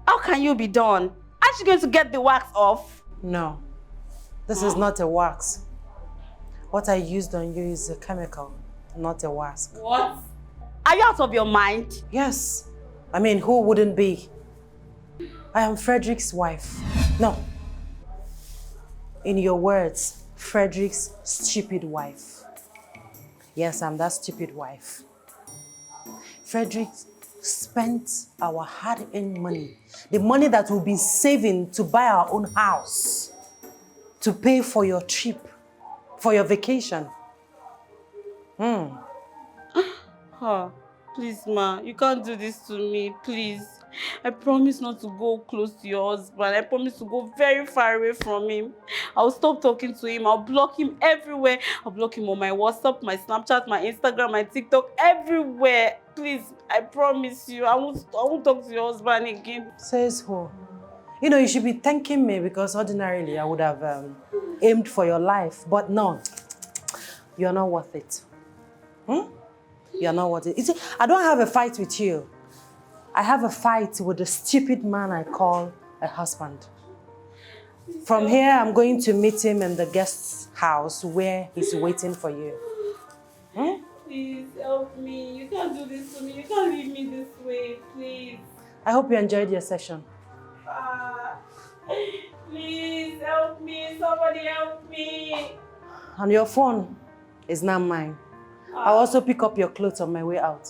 How can you be done? Aren't you going to get the wax off? No. This is not a wax. What I used on you is a chemical, not a wax. What? Are you out of your mind? Yes. I mean, who wouldn't be? I am Frederick's wife. No. In your words, Frederick's stupid wife. Yes, I'm that stupid wife. Frederick spent our hard-earned money, the money that we've been saving to buy our own house, to pay for your trip, for your vacation. Please, ma, you can't do this to me, please. I promise not to go close to your husband. I promise to go very far away from him. I'll stop talking to him. I'll block him everywhere. I'll block him on my WhatsApp, my Snapchat, my Instagram, my TikTok, everywhere. Please, I promise you, I won't talk to your husband again. Says who? You know, you should be thanking me because ordinarily I would have aimed for your life. But no, you're not worth it. You're not worth it. You see, I don't have a fight with you. I have a fight with the stupid man I call a husband. From here, I'm going to meet him in the guest's house where he's waiting for you. Please help me. You can't do this to me. You can't leave me this way, please. I hope you enjoyed your session. Please help me. Somebody help me. And your phone is not mine. I'll also pick up your clothes on my way out.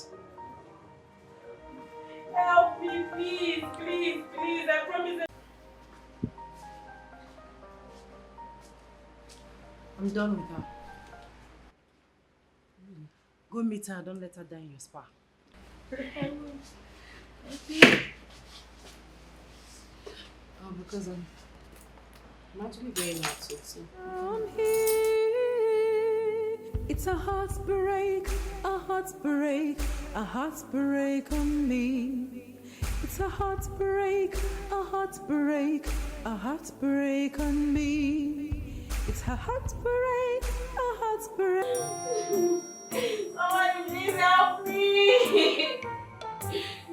Help me, please, please, please. I promise. I'm done with her. Go meet her. Don't let her die in your spa. Because I'm actually going out so. I'm here. It's a heartbreak, a heartbreak, a heartbreak on me. It's a heartbreak, a heartbreak, a heartbreak on me. It's a heartbreak, a heartbreak. Somebody please help me.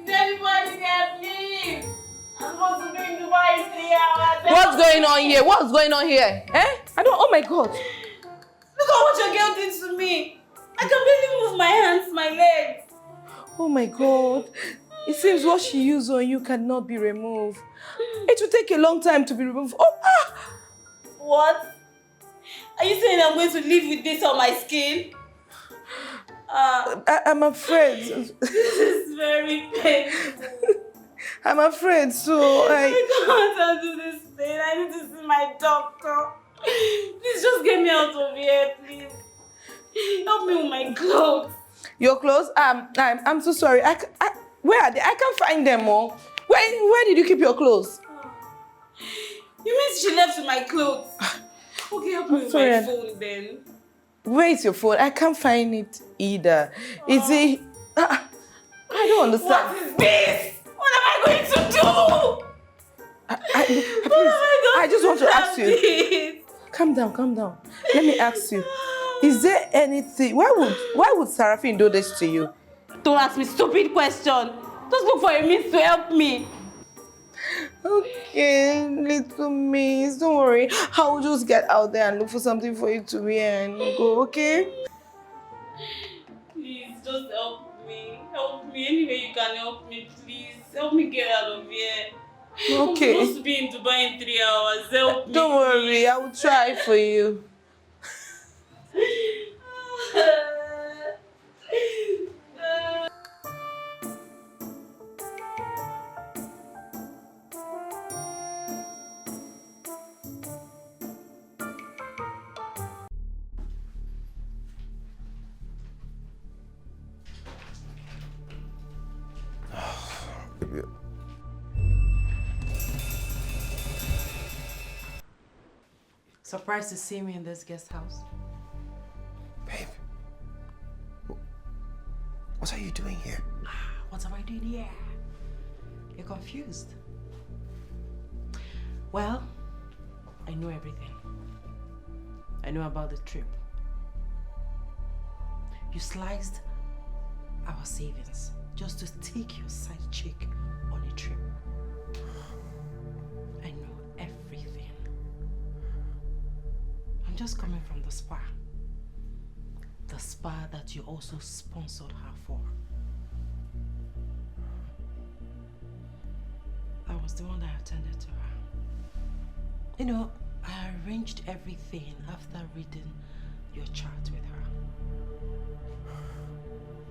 Anybody can please. I'm supposed to be in Dubai in 3 hours. What's going on here? What's going on here? Eh? I don't, oh my God. Look at what your girl did to me. I can barely move my hands, my legs. Oh my God. It seems what she used on you cannot be removed. It will take a long time to be removed. Oh, What? Are you saying I'm going to live with this on my skin? I'm afraid. This is very painful. I'm afraid, so I can't handle this pain. I need to see my doctor. Please just get me out of here, please. Help me with my clothes. Your clothes? I'm so sorry. Where are they? I can't find them all. Where did you keep your clothes? You mean she left with my clothes? Okay, help me with my phone then. Where is your phone? I can't find it either. Is it? I don't understand. What is this? What am I going to do? Please, I just want to ask you. Calm down, calm down. Let me ask you. Is there anything? Why would Seraphine do this to you? Don't ask me stupid question. Just look for a means to help me. Okay, little miss, don't worry. I will just get out there and look for something for you to wear and go, okay? Please, just help me. Help me. Any way you can help me, please. Help me get out of here. Okay. I'm supposed to be in Dubai in 3 hours. Help me. Don't worry, I will try for you. Surprised to see me in this guest house? Babe, what are you doing here? What am I doing here? You're confused. Well, I know everything. I know about the trip. You sliced our savings just to take your side chick on a trip. I know everything. I'm just coming from the spa. The spa that you also sponsored her for. I was the one that attended to her. You know, I arranged everything after reading your chart with her.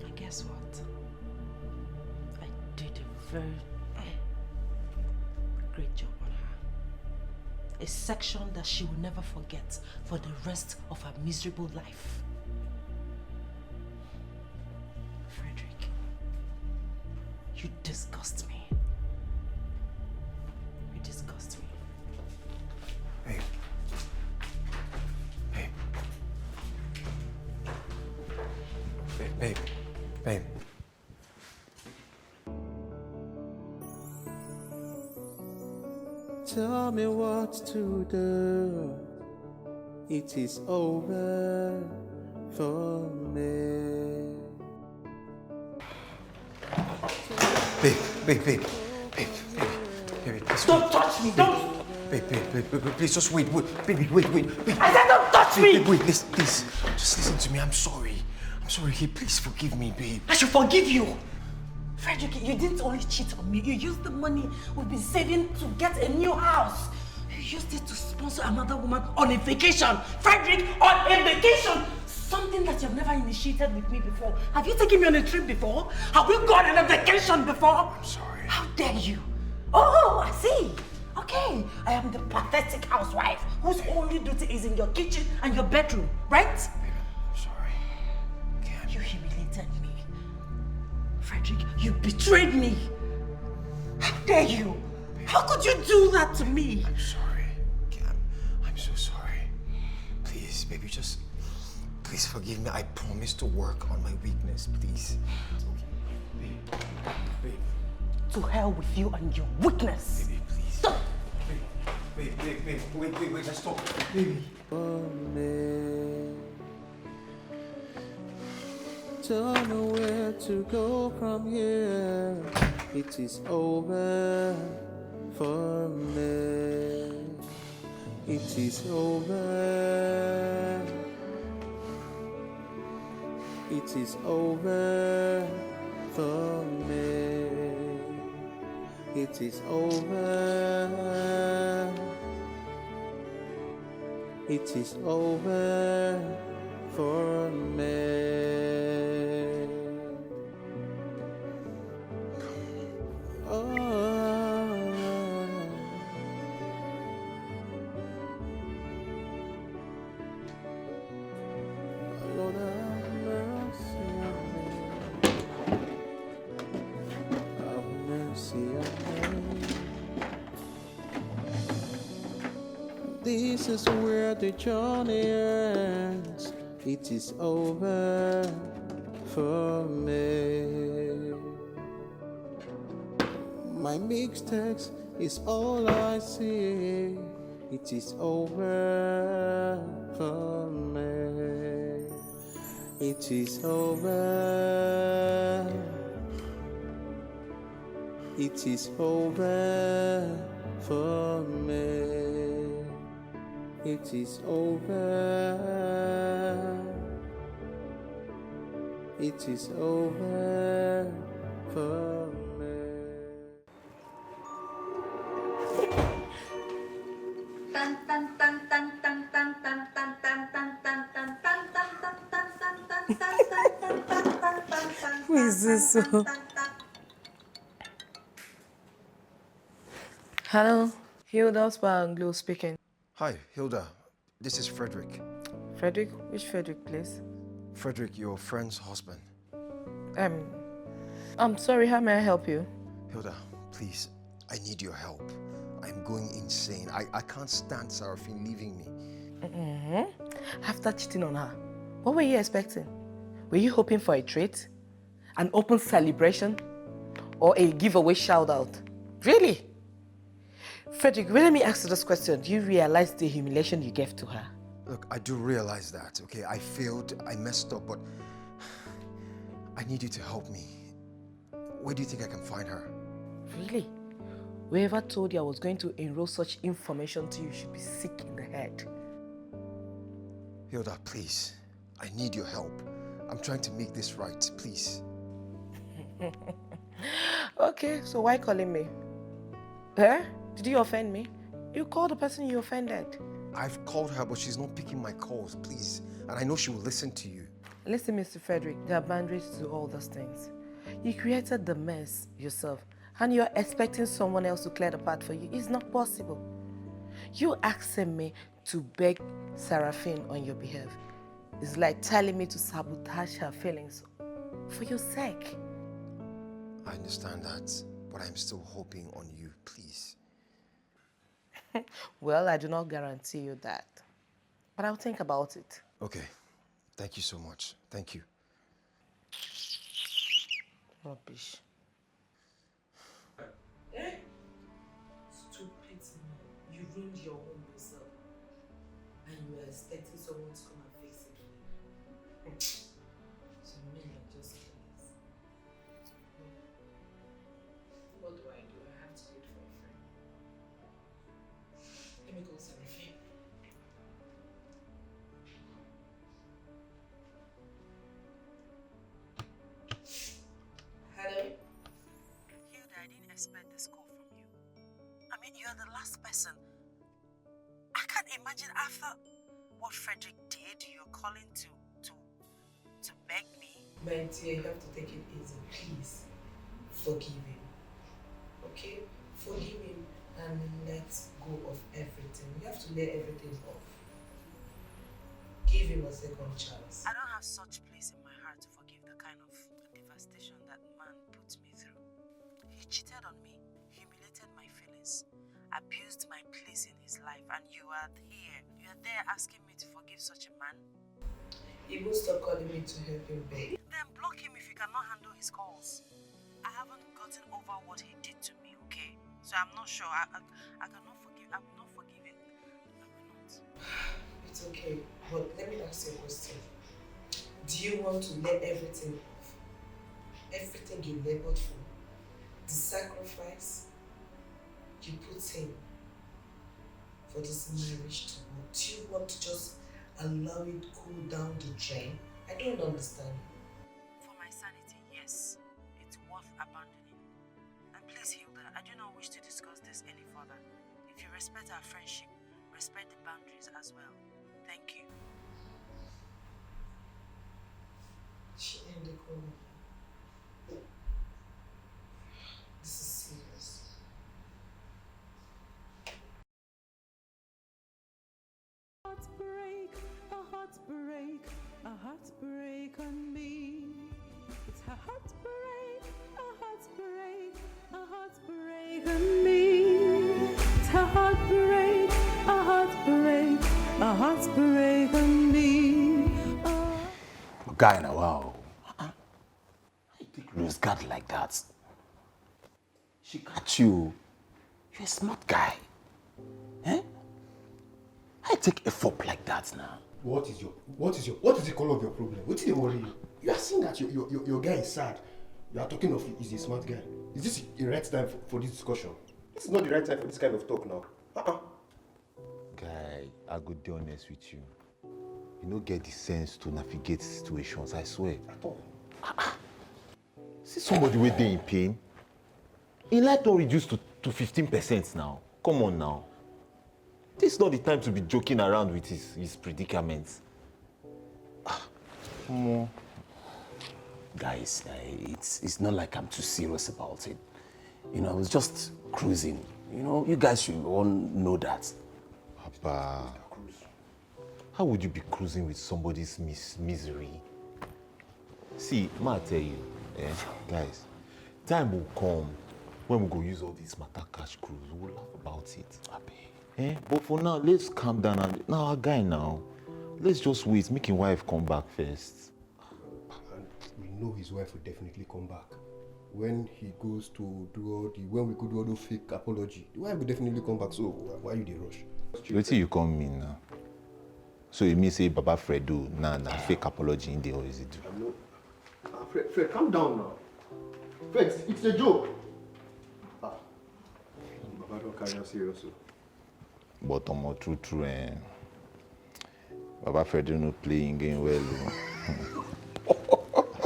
And guess what? I did a very great job on her. A section that she will never forget for the rest of her miserable life. Frederick, you disgust me. You disgust me. Babe. Babe. Babe. Tell me what to do. It is over for me. Babe. Don't touch me, don't! Babe, please just wait. Baby, wait. I said don't touch me! Wait, please. Just listen to me. I'm sorry. Hey, please forgive me, babe. I should forgive you. Frederick, you didn't only cheat on me. You used the money we've been saving to get a new house. You used it to sponsor another woman on a vacation. Frederick, on a vacation! Something that you've never initiated with me before. Have you taken me on a trip before? Have we gone on a vacation before? I'm sorry. How dare you? Oh, I see. Okay, I am the pathetic housewife whose only duty is in your kitchen and your bedroom, right? I'm sorry. You humiliated me. Frederick, you betrayed me. How dare you? How could you do that to me? I'm sorry. I'm so sorry. Please, baby, please forgive me. I promise to work on my weakness, please. Babe. To hell with you and your weakness. Baby, please. Stop. Babe, wait, just stop. Baby. Don't know where to go from here. It is over for me. It is over. It is over for me. It is over. It is over for me. Lord, have mercy on me. Have mercy on me. This is where the journey ends. It is over for me. My mistakes is all I see. It is over for me. It is over. It is over for me. It is over. It is over for me. Who is this? Hello, Hilda Spa and Glow speaking. Hi, Hilda. This is Frederick. Frederick? Which Frederick, please? Frederick, your friend's husband. I'm sorry, how may I help you? Hilda, Please, I need your help. I'm going insane. I can't stand Seraphine leaving me. After cheating on her, what were you expecting? Were you hoping for a treat? An open celebration? Or a giveaway shout out? Really? Frederick, let me ask you this question. Do you realize the humiliation you gave to her? Look, I do realize that, okay? I failed, I messed up, but I need you to help me. Where do you think I can find her? Really? Whoever told you I was going to enroll such information to you should be sick in the head. Hilda, please. I need your help. I'm trying to make this right, please. Okay, so why calling me? Eh? Did you offend me? You called the person you offended. I've called her, but she's not picking my calls, please. And I know she will listen to you. Listen, Mr. Frederick, there are boundaries to all those things. You created the mess yourself, and you're expecting someone else to clear the path for you. It's not possible. You asking me to beg Seraphine on your behalf. It's like telling me to sabotage her feelings for your sake. I understand that, but I'm still hoping on you, please. Well, I do not guarantee you that, but I'll think about it. Okay. Thank you so much. Thank you. Rubbish. Eh? Stupid man. You ruined your home yourself. And you were expecting someone to come and fix it for you. So men are just kids. What do? I have to wait for a friend. Let me call Seraphine. Hello? Hilda, I didn't expect this call from you. I mean, you're the last person. I can't imagine after what Frederick did, you're calling to beg me. My dear, you have to take it easy. Please, forgive him. Okay? Forgive him and let go of everything. You have to let everything off. Give him a second chance. I don't have such place in my heart to forgive the kind of devastation that man put me through. He cheated on me, humiliated my feelings, abused my place in his life, and you are here. You are there asking me to forgive such a man? He will stop calling me to help him, babe. Then block him if you cannot handle his calls. I haven't gotten over what he did to me, okay? So I'm not sure. I cannot forgive. I will not forgive it. I will not. It's okay, but let me ask you a question. Do you want to let everything off? Everything you labored for? The sacrifice you put in for this marriage to work? Do you want to just allow it cool down the drain? I don't understand. For my sanity, yes. It's worth abandoning. And please, Hilda, I do not wish to discuss this any further. If you respect our friendship, respect the boundaries as well. Thank you. She ended the call. This is serious. Heartbreak, a heartbreak, a heartbreak on me. It's a heartbreak, a heartbreak, a heartbreak on me. It's a heartbreak, a heartbreak, a heartbreak on me. Guy, now, wow. How you take lose guard like that? She got you. You're a smart guy. Eh? I take a fop like that now. What is the color of your problem? What did they worry you? You are seeing that your guy is sad. You are talking of he's a smart guy. Is this the right time for this discussion? This is not the right time for this kind of talk now. Guy, I go be honest with you. You don't get the sense to navigate situations, I swear. At all. See somebody with in pain. In life don't reduce to 15% now. Come on now. This is not the time to be joking around with his predicaments. Guys, it's not like I'm too serious about it. You know, I was just cruising. You know, you guys should all know that. Papa, how would you be cruising with somebody's misery? See, ma tell you, guys, time will come When we go use all these matter cash cruise, we'll laugh about it. Eh? But for now, let's calm down. And now, our guy now, let's just wait. Make his wife come back first. And we know his wife will definitely come back. When he goes to when we could do all those fake apology, the wife will definitely come back. So why you the rush? Wait till you come in now. So you mean say Baba Fred do nah fake apology in the or is it do? No. Fred, calm down now. Fred, it's a joke. Baba don't carry us seriously. But true, Baba Fred don't know playing game well.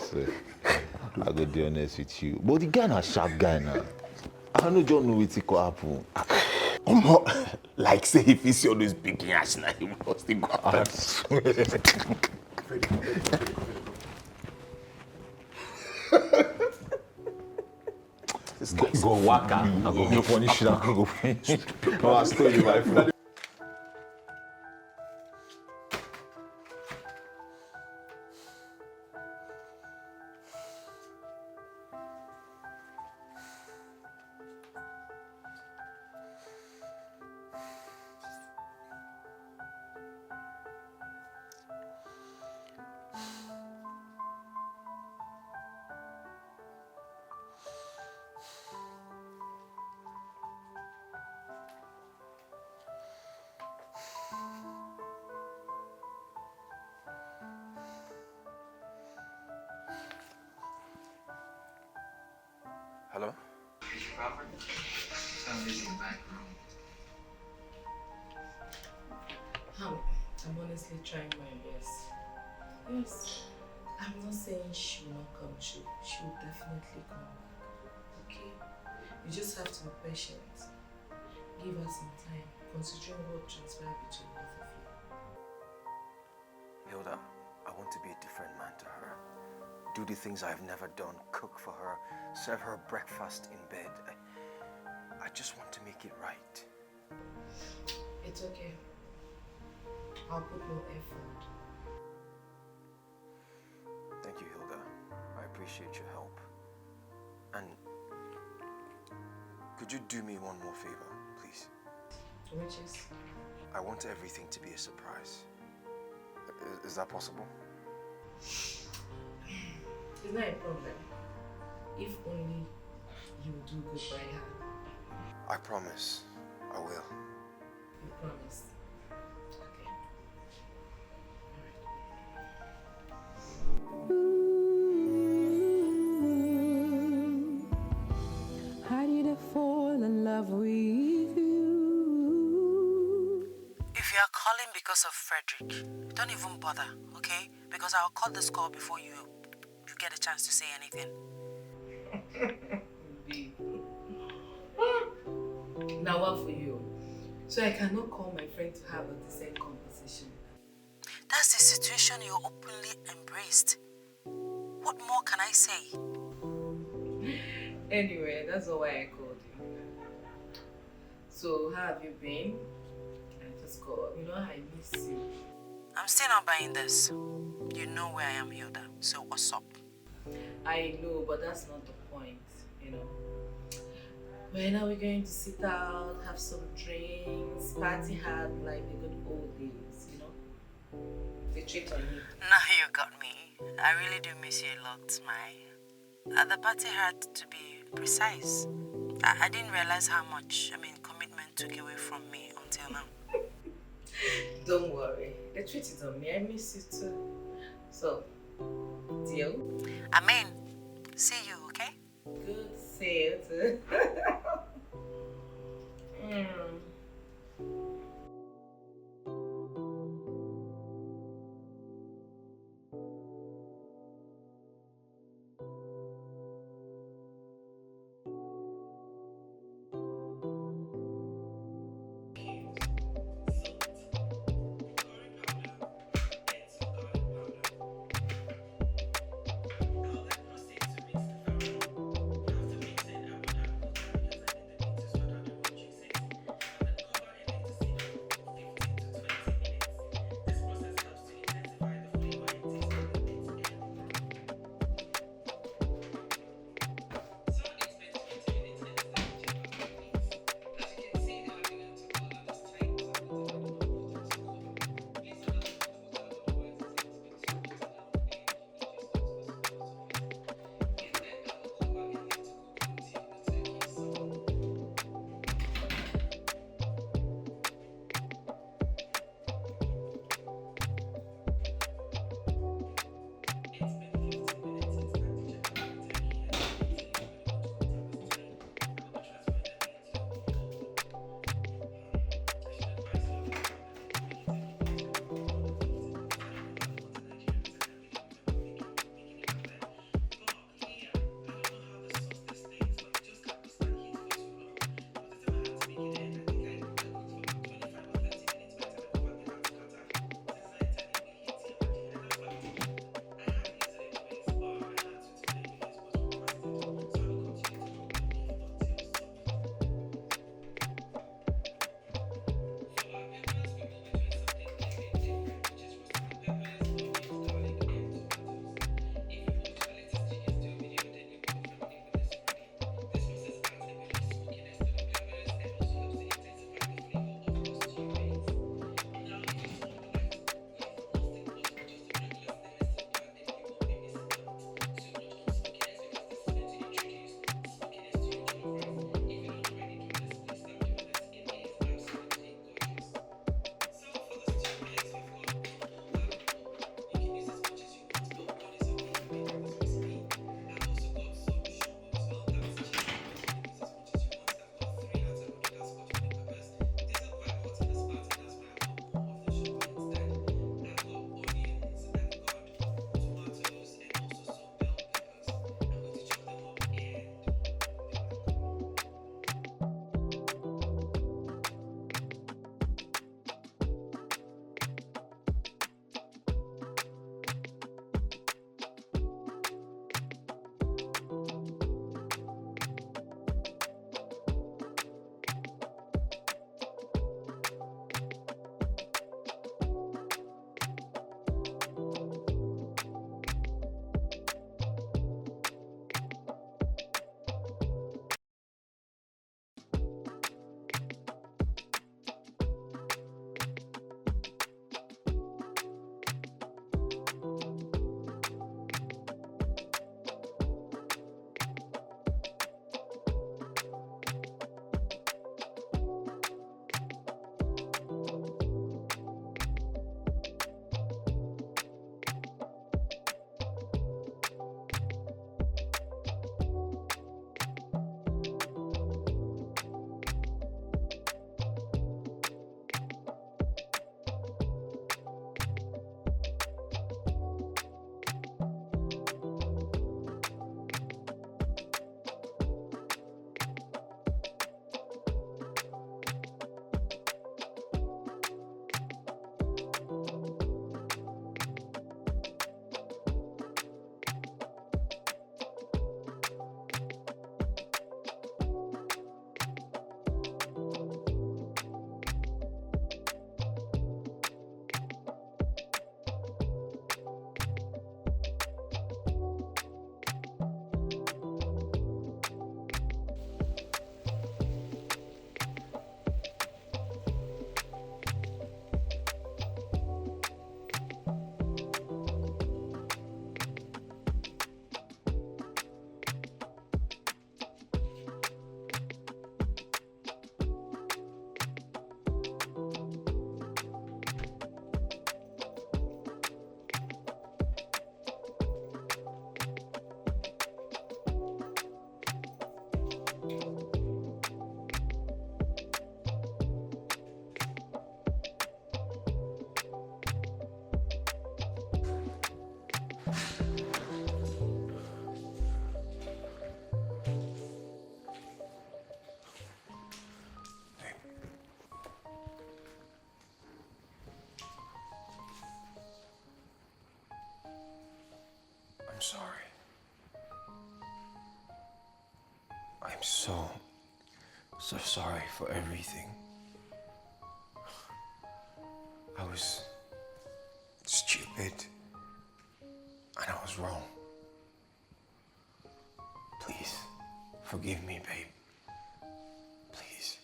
So, I go be honest with you. But the guy na sharp guy now. I don't know what it could happen. Like say if he's always picking ass now, he must go after. Go waka. I go go punish you. I go finish. No, I stole you, my friend. Hello? Mr. Crawford? Found this in the back room. I'm honestly trying my best. Yes. I'm not saying she will not come. She will definitely come back. Okay? You just have to be patient. Give her some time, considering what transpired between both of you. Hilda, I want to be a different man to her. Do the things I've never done, cook for her, serve her breakfast in bed. I just want to make it right. It's okay. I'll put no effort. Thank you, Hilda. I appreciate your help. And could you do me one more favor, please? Which is? I want everything to be a surprise. Is that possible? It's not a problem. If only you do good by her. I promise. I will. You promise. Okay. How did I fall in love with you? If you are calling because of Frederick, don't even bother, okay? Because I'll cut this call before you get a chance to say anything. Now what for you? So I cannot call my friend to have a decent conversation. That's the situation you openly embraced. What more can I say? Anyway, that's not why I called you. So how have you been? I just called. You know I miss you. I'm still not buying this. You know where I am, Hilda. So what's up? I know, but that's not the point, you know. When are we going to sit out, have some drinks, party hard like the good old days, you know? They treat on you. Now you got me. I really do miss you a lot, my... the party had to be precise. I didn't realize how much, commitment took away from me until now. Don't worry. They treated on me. I miss you too. So, deal? Amen. See you, okay? Good. See you too. I'm so sorry for everything. I was stupid and I was wrong. Please, forgive me, babe. Please.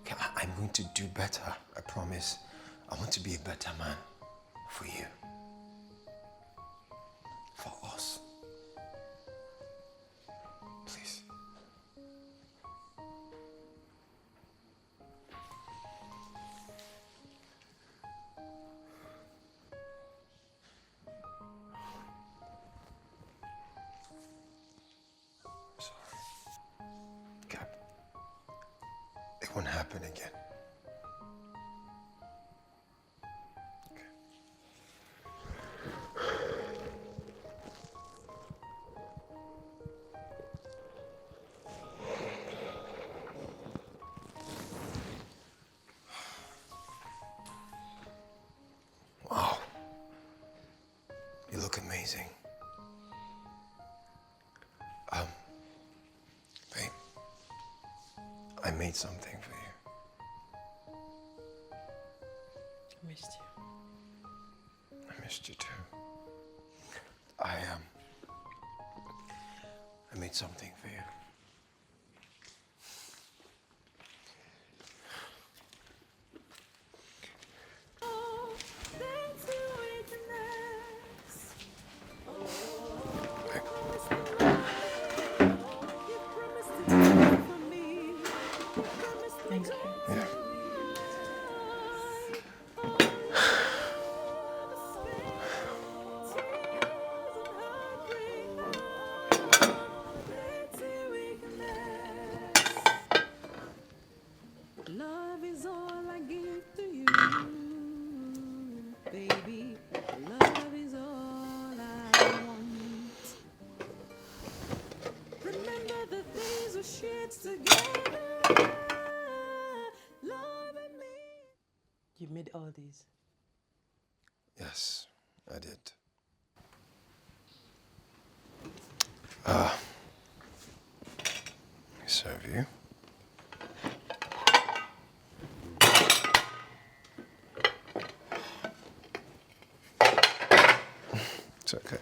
Okay, I'm going to do better, I promise. I want to be a better man for you. For us. Please. It won't happen again. Wow. You look amazing. Babe, I made something for you. I missed you. I missed you too. I made something for you. Thank you. Yeah. Love is all I give to you, baby. Love is all I want. Remember the things we shared together. Love and me. You made all these. Yes, I did. I serve you. It's okay.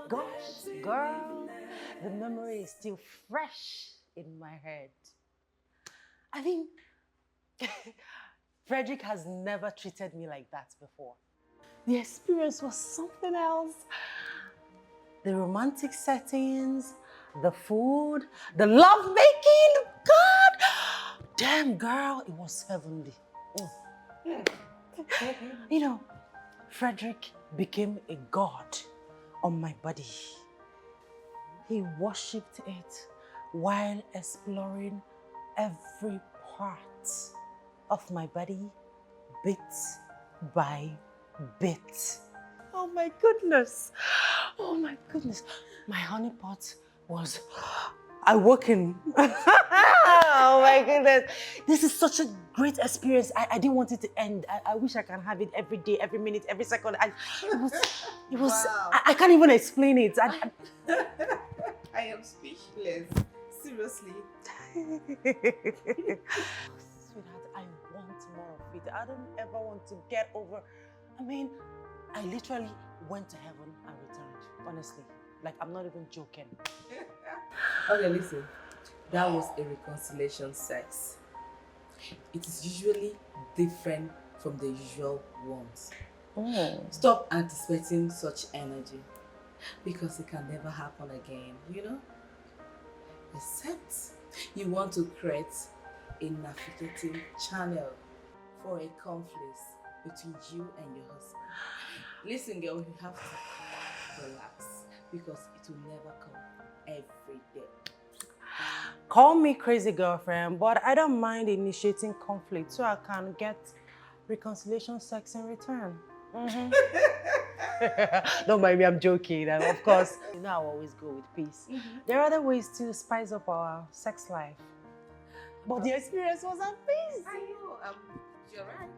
Gosh, girl, the memory is still fresh in my head. I mean, Frederick has never treated me like that before. The experience was something else. The romantic settings, the food, the love making. God, damn, girl, it was heavenly. You know, Frederick became a god on my body. He worshipped it while exploring every part of my body, bit by bit. Oh my goodness. Oh my goodness. My honeypot was awoken. Oh my goodness. This is such a great experience. I didn't want it to end. I wish I can have it every day, every minute, every second. It was wow. I can't even explain it. I am speechless. Seriously. Sweetheart, I want more of it. I don't ever want to get over. I mean, I literally went to heaven and returned, honestly. Like, I'm not even joking. Okay, listen. That was a reconciliation sex. It is usually different from the usual ones. Stop anticipating such energy because it can never happen again, you know? Except you want to create a navigating channel for a conflict between you and your husband. Listen, girl, you have to relax because it will never come every day. Call me crazy girlfriend, but I don't mind initiating conflict so I can get reconciliation sex in return. Don't mind me, I'm joking. And of course, you know I always go with peace. There are other ways to spice up our sex life. But the experience was amazing. I know, you're right.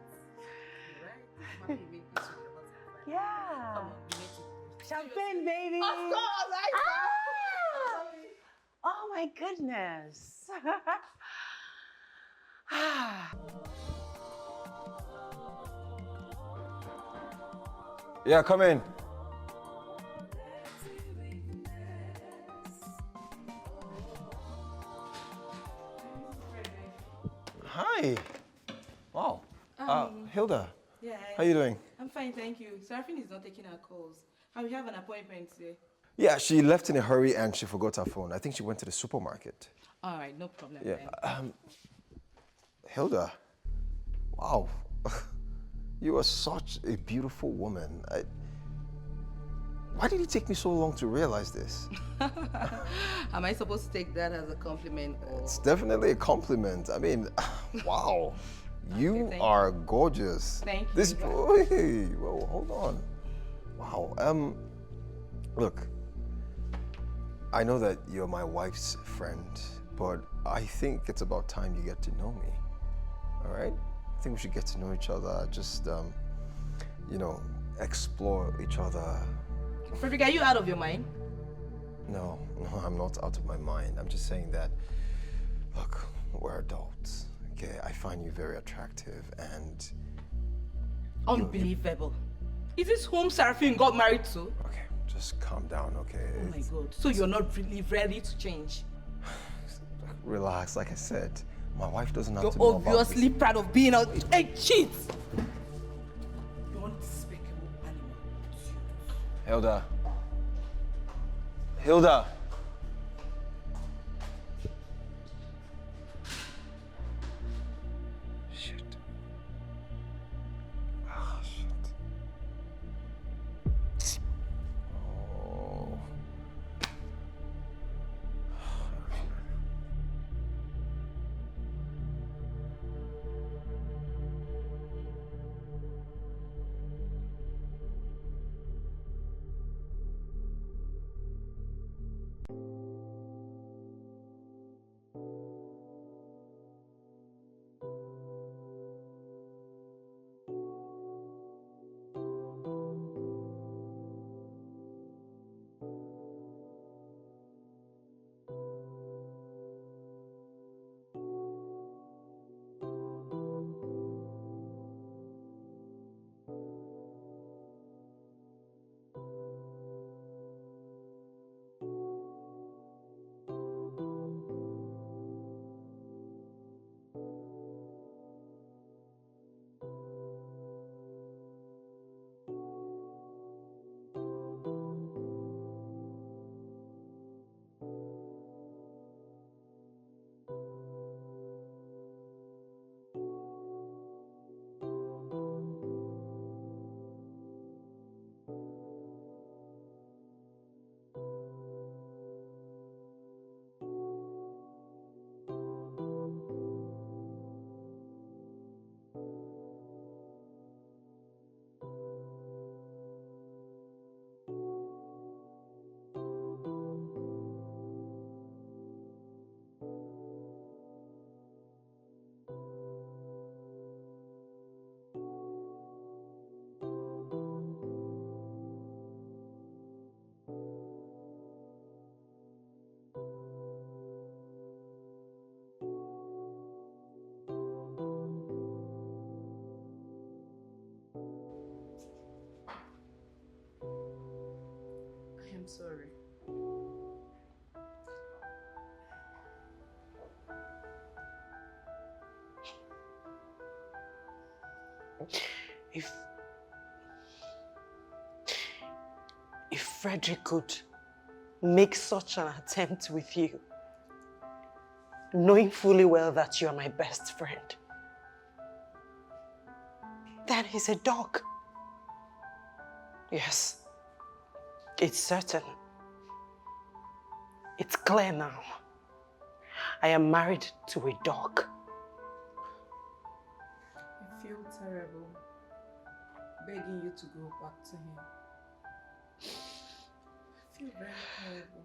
You're right. Mommy, you made peace with your husband. Yeah. Come on, you made it. Champagne, baby. Of course, I know. Oh my goodness. Yeah, come in. Hi. Wow. Hilda. Yeah. How you doing? I'm fine, thank you. Seraphine is not taking our calls. And we have an appointment today. Yeah, she left in a hurry and she forgot her phone. I think she went to the supermarket. All right, no problem. Yeah. Then. Hilda. Wow. You are such a beautiful woman. Why did it take me so long to realize this? Am I supposed to take that as a compliment? Or... It's definitely a compliment. I mean, wow. You are gorgeous. Thank you. This boy. Whoa, hold on. Wow. Look, I know that you're my wife's friend, but I think it's about time you get to know me. All right? I think we should get to know each other. Just, you know, explore each other. Frederick, are you out of your mind? No, I'm not out of my mind. I'm just saying that, look, we're adults, okay? I find you very attractive and... Unbelievable. Is this whom Seraphine got married to? Okay, just calm down, okay? Oh my God. So you're not really ready to change? Relax, like I said. My wife doesn't have You're to know about this. obviously proud of being a cheat. You want despicable animal. Hilda. Hilda. Shit. Ah, shit. Oh. I am sorry. if Frederick could make such an attempt with you, knowing fully well that you are my best friend, then he's a dog. Yes, it's certain. It's clear now. I am married to a dog. I feel terrible begging you to go back to him. I feel very terrible.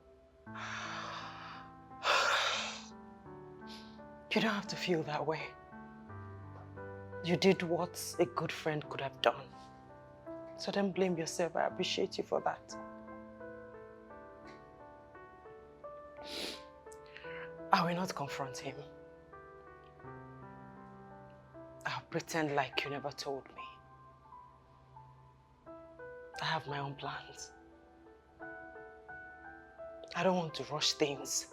You don't have to feel that way. You did what a good friend could have done. So don't blame yourself. I appreciate you for that. I will not confront him. I'll pretend like you never told me. I have my own plans. I don't want to rush things.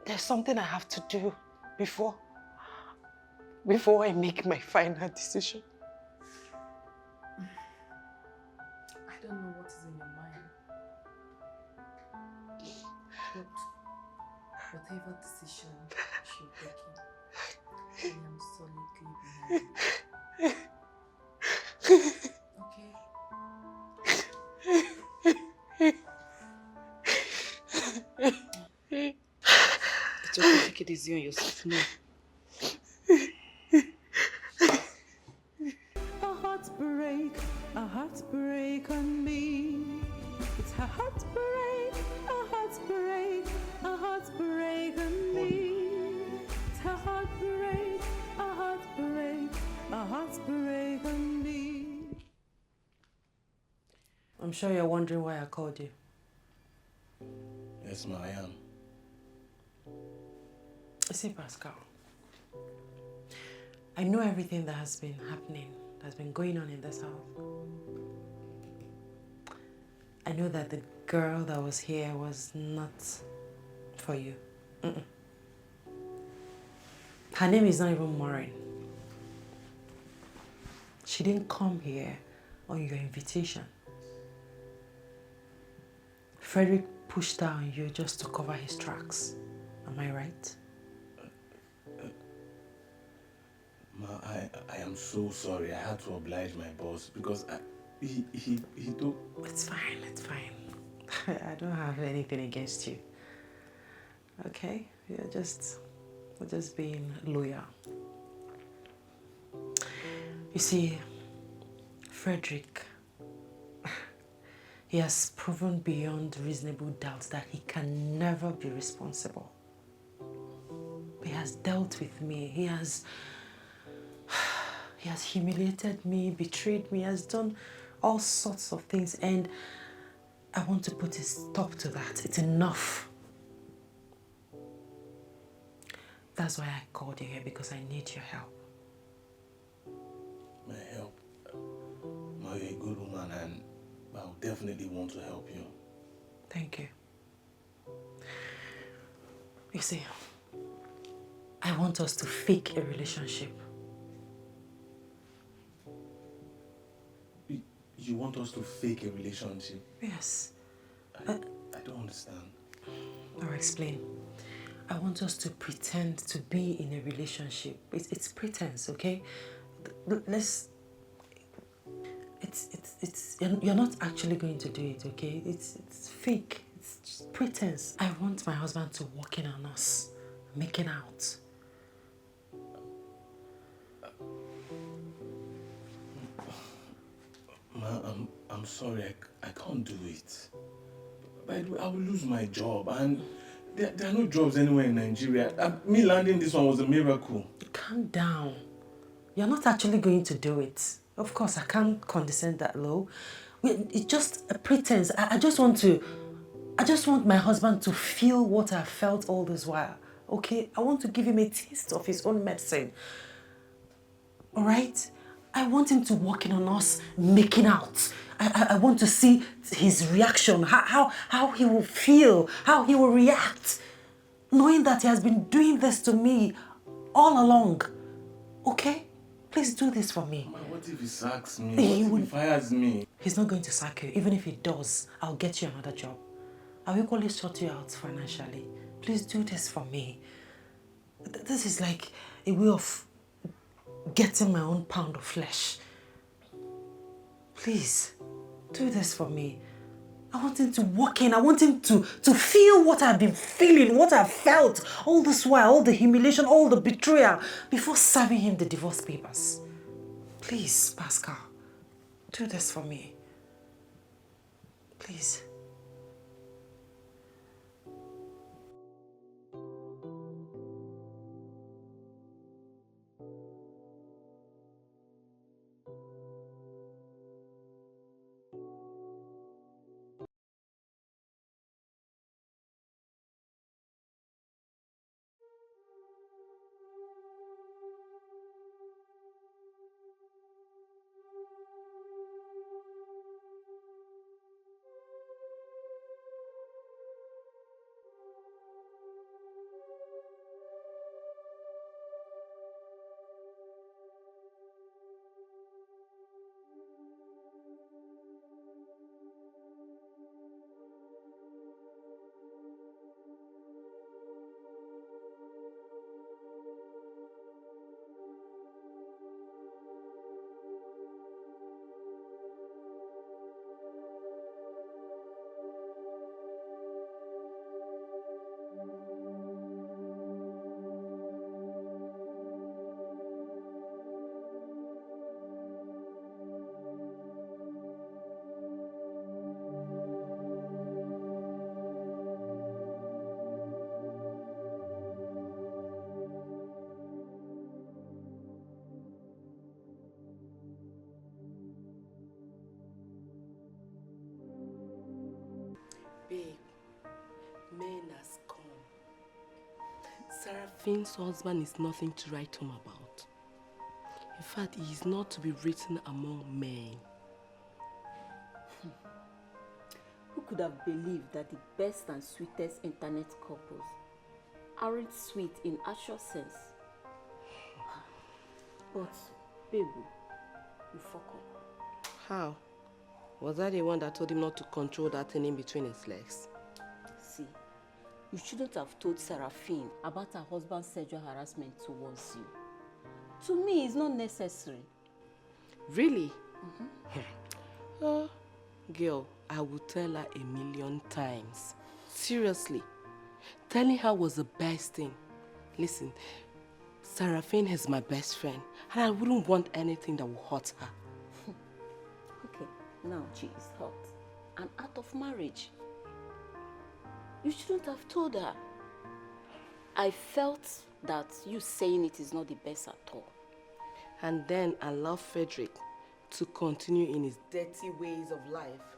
There's something I have to do before I make my final decision. I don't know what is in your mind. But whatever decision you're taking, I am solidly behind you. Okay? It's okay, take it easy on yourself. No. A heartbreak on me. It's a heartbreak, a heartbreak, a heartbreak on me. It's a heartbreak, a heartbreak, a heartbreak on me. I'm sure you're wondering why I called you. Yes, ma'am, I am. See, Pascal, I know everything that has been happening, that's been going on in this house. I know that the girl that was here was not for you. Her name is not even Maureen. She didn't come here on your invitation. Frederick pushed her on you just to cover his tracks. Am I right? Ma, I am so sorry. I had to oblige my boss because he told... It's fine, it's fine. I don't have anything against you. Okay? We're just being loyal. You see, Frederick, he has proven beyond reasonable doubt that he can never be responsible. He has dealt with me. He has humiliated me, betrayed me, has done all sorts of things, and I want to put a stop to that. It's enough. That's why I called you here, because I need your help. My help? Ma, you're a good woman and I'll definitely want to help you. Thank you. You see, I want us to fake a relationship. You want us to fake a relationship? Yes. I don't understand. I'll explain. I want us to pretend to be in a relationship. It's pretense, okay? You're not actually going to do it, okay? It's fake. It's just pretense. I want my husband to walk in on us, making out. Ma, I'm sorry, I can't do it. I will lose my job, and there are no jobs anywhere in Nigeria. Me landing this one was a miracle. Calm down. You're not actually going to do it. Of course, I can't condescend that low. It's just a pretense. I just want my husband to feel what I felt all this while. Okay? I want to give him a taste of his own medicine. All right? I want him to walk in on us making out. I want to see his reaction, how he will feel, how he will react, knowing that he has been doing this to me all along. Okay? Please do this for me. Mama, what if he sacks me? What if he fires me? He's not going to sack you. Even if he does, I'll get you another job. I'll equally sort you out financially. Please do this for me. This is like a way of getting my own pound of flesh. Please, do this for me. I want him to walk in. I want him to feel what I've been feeling, what I've felt all this while, all the humiliation, all the betrayal, before serving him the divorce papers. Please, Pascal, do this for me. Please. Babe, May has come. Seraphine's husband is nothing to write home about. In fact, he is not to be written among men. Who could have believed that the best and sweetest internet couples aren't sweet in actual sense? But, baby, you fuck up. How? Was I the one that told him not to control that thing in between his legs? See, you shouldn't have told Seraphine about her husband's sexual harassment towards you. To me, it's not necessary. Really? Oh, girl, I will tell her 1,000,000 times. Seriously. Telling her was the best thing. Listen, Seraphine is my best friend, and I wouldn't want anything that will hurt her. Okay, now she is hot and out of marriage. You shouldn't have told her. I felt that you saying it is not the best at all. And then I love Frederick to continue in his dirty ways of life,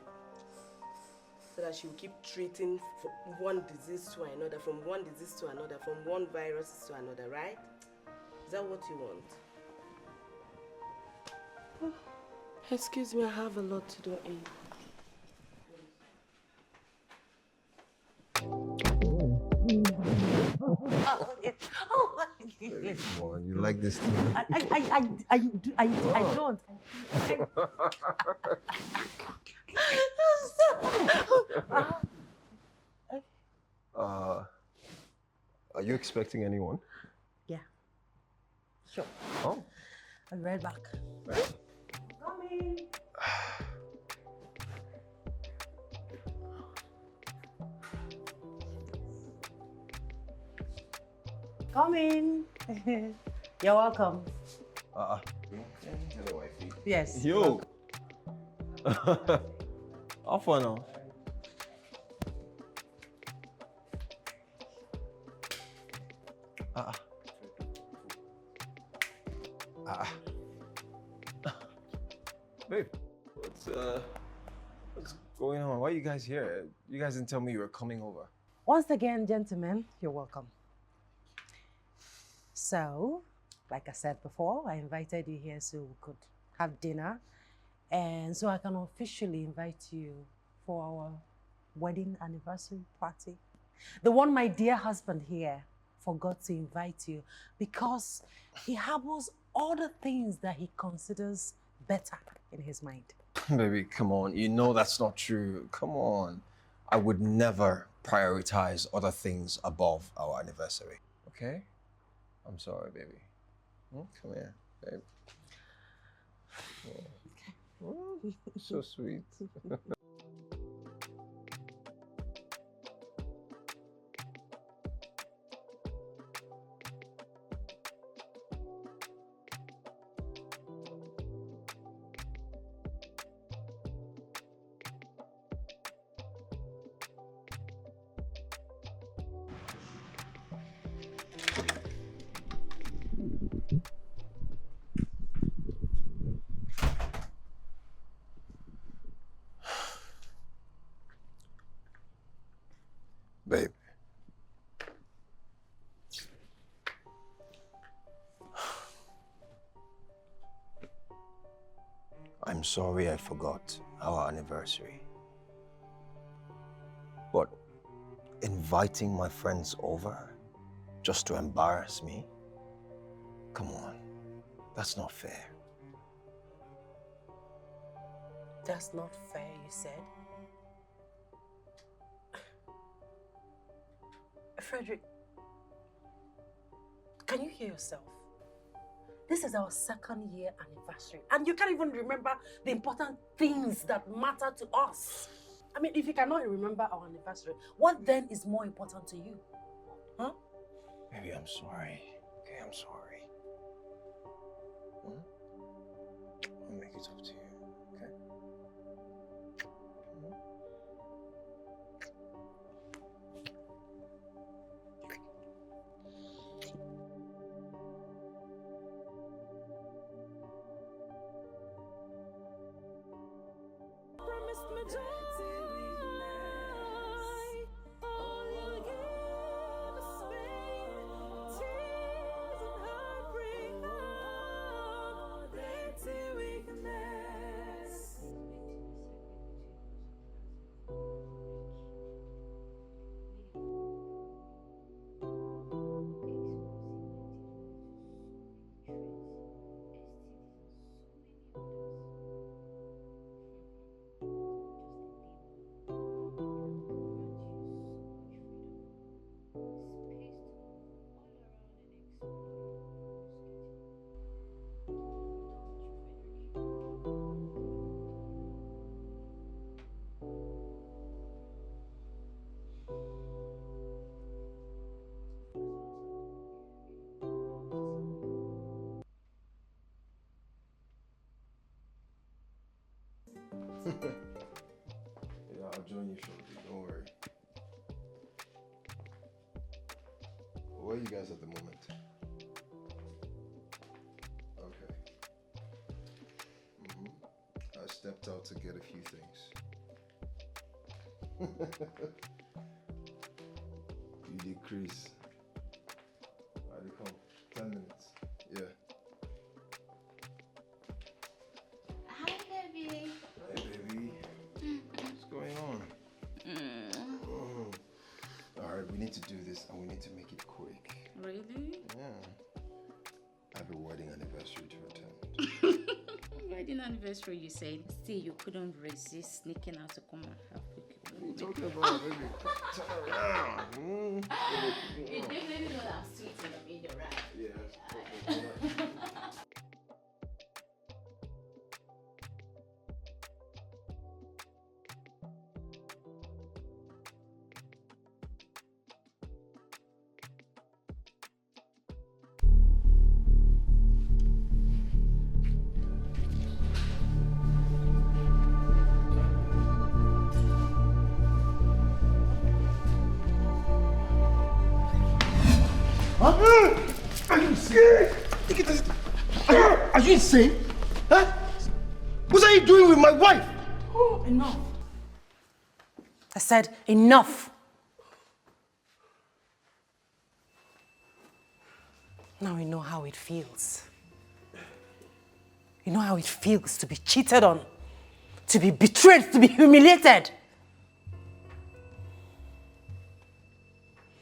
so that she will keep treating from one disease to another, from one disease to another, from one virus to another, right? Is that what you want? Excuse me, I have a lot to do. Come on, you like this thing? I don't. Are you expecting anyone? Yeah. Sure. Oh. I'll be right back. Coming. Coming. You're welcome. Hello, wifey. Yes. Yo. How fun now? Babe, what's going on? Why are you guys here? You guys didn't tell me you were coming over. Once again, gentlemen, you're welcome. So, like I said before, I invited you here so we could have dinner. And so I can officially invite you for our wedding anniversary party. The one my dear husband here forgot to invite you because he harbors other things that he considers better in his mind. Baby, come on. You know that's not true. Come on. I would never prioritize other things above our anniversary. Okay? I'm sorry, baby. Come here, babe. Oh, so sweet. Babe. I'm sorry I forgot our anniversary. But inviting my friends over just to embarrass me? Come on, that's not fair. That's not fair, you said? Frederick, can you hear yourself? This is our 2nd year anniversary, and you can't even remember the important things that matter to us. I mean, if you cannot remember our anniversary, what then is more important to you? Huh? Baby, I'm sorry. Okay, I'm sorry. I'll make it up to you, okay? Promised me joy. All you give is pain, tears and heartbreak. Dirty weakness. Yeah, I'll join you shortly, don't worry. Where are you guys at the moment? Okay. I stepped out to get a few things. You decrease. I come. 10 minutes. Yeah. Hi, baby. Hey, baby. What's going on? Alright, we need to do this and we need to make it quick. Really? Yeah. I have a wedding anniversary to attend. Wedding anniversary, you said. Still, you couldn't resist sneaking out to come and have cookie. What are you talking about, baby? Turn around. You definitely know that I'm sweet and I'm in your right. Yeah. Are you scared? Are you insane? Huh? What are you doing with my wife? Oh, enough. I said enough. Now you know how it feels. You know how it feels to be cheated on, to be betrayed, to be humiliated.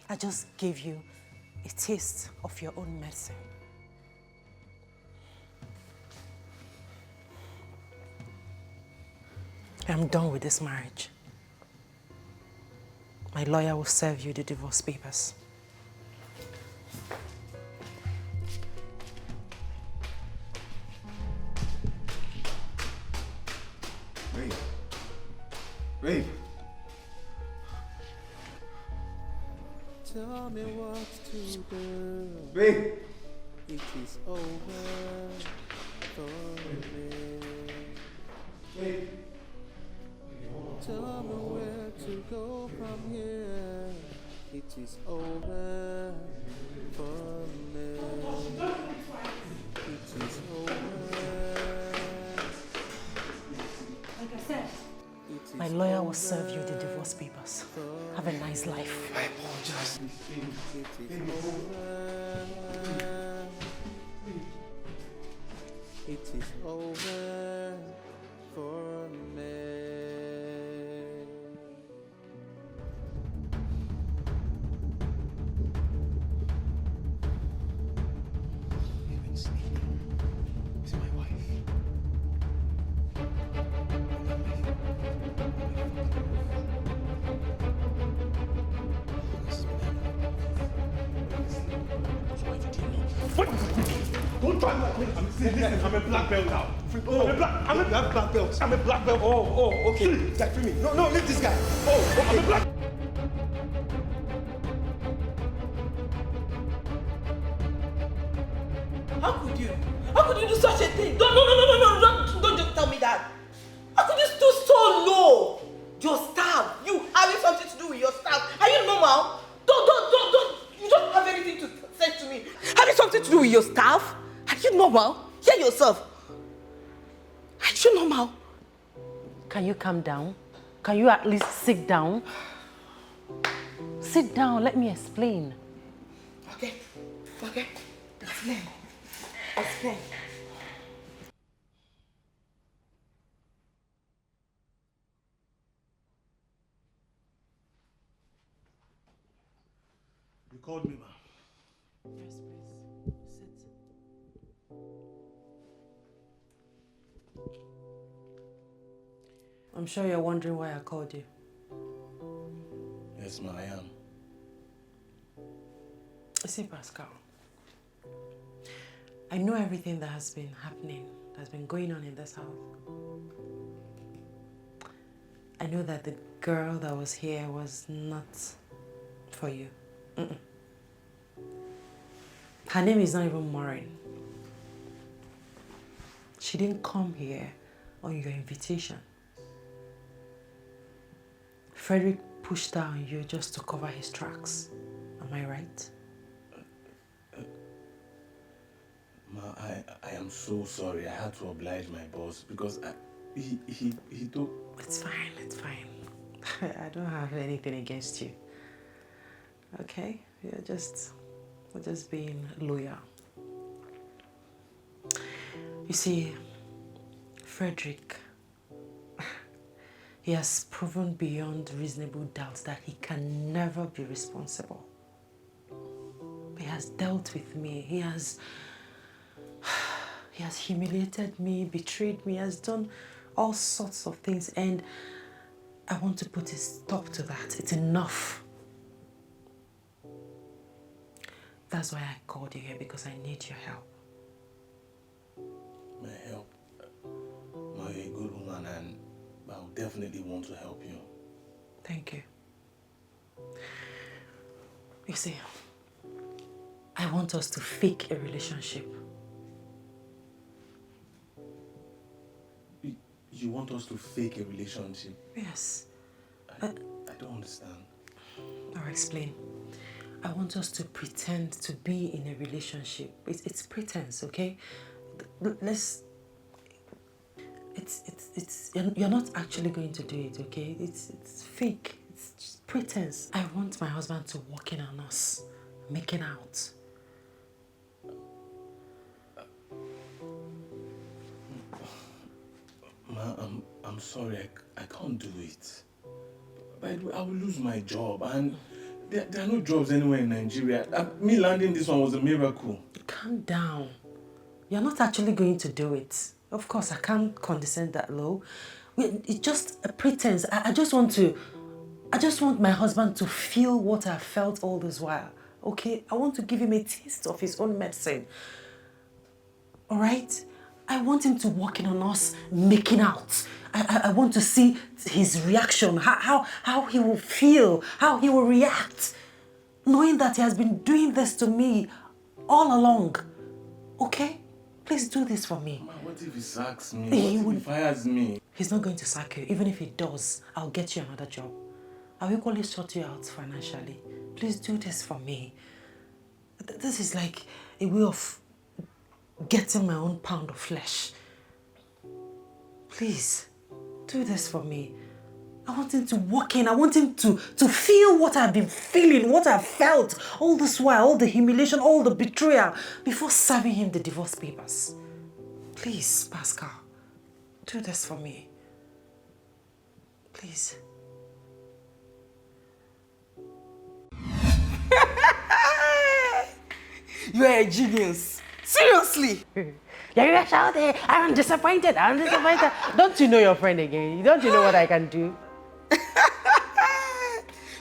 I just gave you a taste of your own medicine. I'm done with this marriage. My lawyer will serve you the divorce papers. Babe. Babe. Tell me what to do. Babe. It is over for me. Babe. Tell me where to go from here. It is over for me. It is over. Like I said, my lawyer will serve you the divorce papers. Have a nice life. I apologize. It is over. It is over for me. You've been sleeping with my wife. Don't try me. Listen, I'm a black belt now. Oh, you have black belt. I'm a black belt. Oh, okay. Jack, free me. No, leave this guy. Oh, okay. I'm a black. How could you? How could you do such a thing? Don't just tell me that. How could you stoop so low? Your staff, you having something to do with your staff. Are you normal? Don't. You don't have anything to say to me. Having something to do with your staff? Are you normal? Hear yourself. Are you normal? Can you calm down? Can you at least sit down? Sit down, let me explain. Okay. Explain. You called me, man. Yes, please. Sit. I'm sure you're wondering why I called you. Yes, ma, I am. See, Pascal, I know everything that has been happening, that's been going on in this house. I know that the girl that was here was not for you. Her name is not even Maureen. She didn't come here on your invitation. Frederick pushed her on you just to cover his tracks. Am I right? Ma, I am so sorry. I had to oblige my boss because he told... It's fine. I don't have anything against you. Okay? We're just being loyal. You see, Frederick, he has proven beyond reasonable doubt that he can never be responsible. He has dealt with me. He has humiliated me, betrayed me, has done all sorts of things, and I want to put a stop to that. It's enough. That's why I called you here, because I need your help. My help? Ma, you're a good woman and I'll definitely want to help you. Thank you. You see, I want us to fake a relationship. You want us to fake a relationship? Yes. I don't understand. I'll explain. I want us to pretend to be in a relationship. It's pretense, okay? You're not actually going to do it, okay? It's fake. It's just pretense. I want my husband to walk in on us, making out. Ma, I'm sorry, I can't do it. By the way, I will lose my job and there are no jobs anywhere in Nigeria. Me landing this one was a miracle. Calm down. You're not actually going to do it. Of course, I can't condescend that low. It's just a pretense. I just want my husband to feel what I felt all this while. Okay? I want to give him a taste of his own medicine. All right? I want him to walk in on us making out. I want to see his reaction, how he will feel, how he will react, knowing that he has been doing this to me all along. Okay? Please do this for me. Ma, what if he sacks me? What if he fires me? He's not going to sack you. Even if he does, I'll get you another job. I'll equally sort you out financially. Please do this for me. This is like a way of getting my own pound of flesh. Please, do this for me. I want him to walk in. I want him to feel what I've been feeling, what I've felt all this while, all the humiliation, all the betrayal, before serving him the divorce papers. Please, Pascal, do this for me. Please. You are a genius. Seriously. Yeah, shout it. I'm disappointed. Don't you know your friend again? Don't you know what I can do?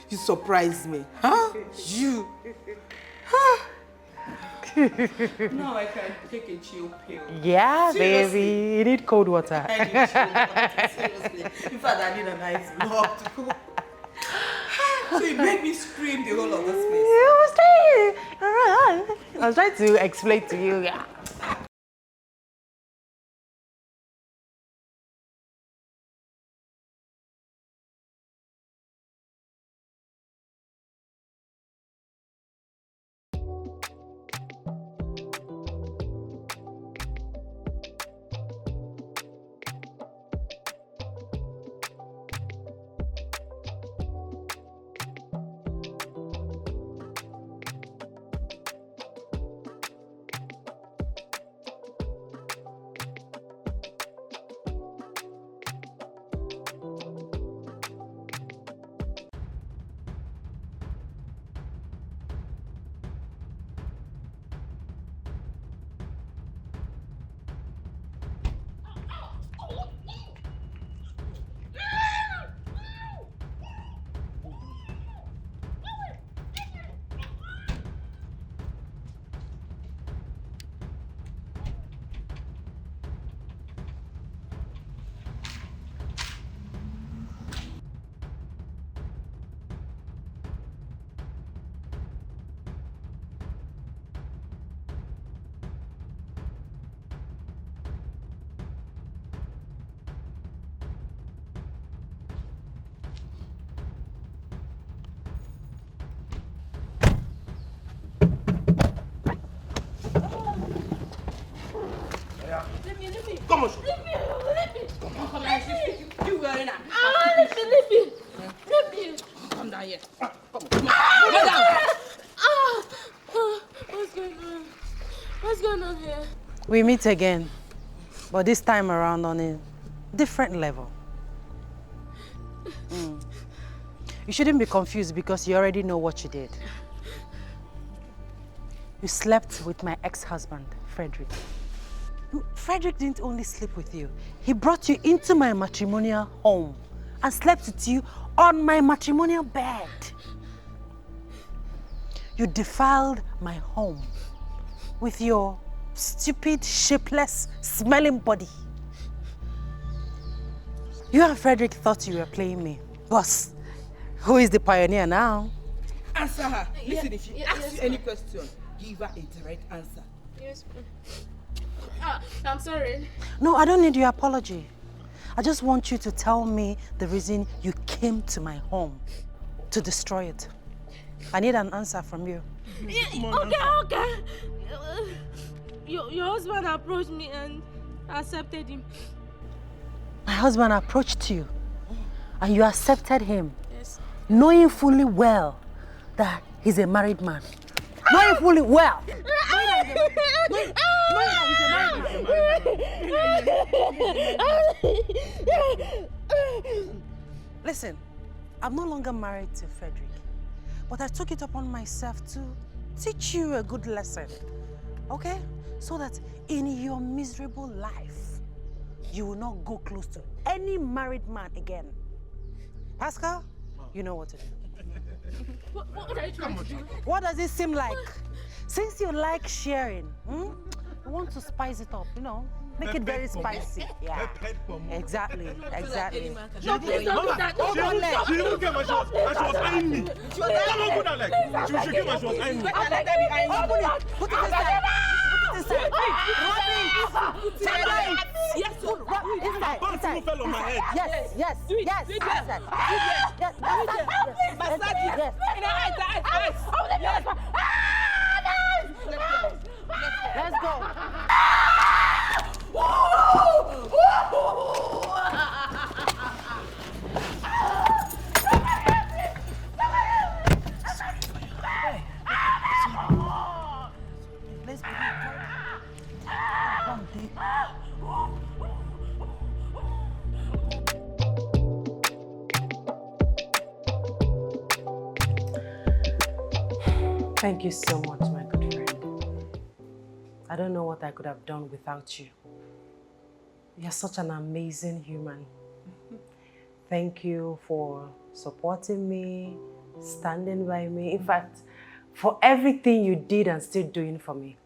You surprised me. Huh? You. Now I can take a chill pill. Yeah, Seriously. baby. You need cold water. I need chill water. Seriously. In fact, I need a nice block to go. So you made me scream the whole of this place. I was trying to explain to you. Yeah. Come on, Let me. Come on, you were in Let me. Come down here. Come on. Go down. What's going on here? We meet again, but this time around on a different level. You shouldn't be confused because you already know what you did. You slept with my ex-husband, Frederick. Frederick didn't only sleep with you. He brought you into my matrimonial home and slept with you on my matrimonial bed. You defiled my home with your stupid, shapeless, smelling body. You and Frederick thought you were playing me. Boss, who is the pioneer now? Answer her. Listen, if she asks you any question, give her a direct answer. Yes. I'm sorry. No, I don't need your apology. I just want you to tell me the reason you came to my home to destroy it. I need an answer from you. Okay. Your husband approached me and I accepted him. My husband approached you and you accepted him, Yes. knowing fully well that he's a married man. Knowing fully well. Listen, I'm no longer married to Frederick, but I took it upon myself to teach you a good lesson, okay? So that in your miserable life, you will not go close to any married man again. Pascal, you know what to do. What are you trying to do? What does it seem like? Since you like sharing, you want to spice it up, you know? Make it very spicy. Yeah. Exactly. Exactly. Hold on, she even came and she was eyeing me. She came and she was eyeing me. Open it. Put it inside. Put it inside. Yes. Inside. Fell on my head. Yes. Yes. Yes. Inside. Yes. Massage. Yes. Let's go. Thank you so much, my good friend. I don't know what I could have done without you. You're such an amazing human. Thank you for supporting me, standing by me. In fact, for everything you did and still doing for me.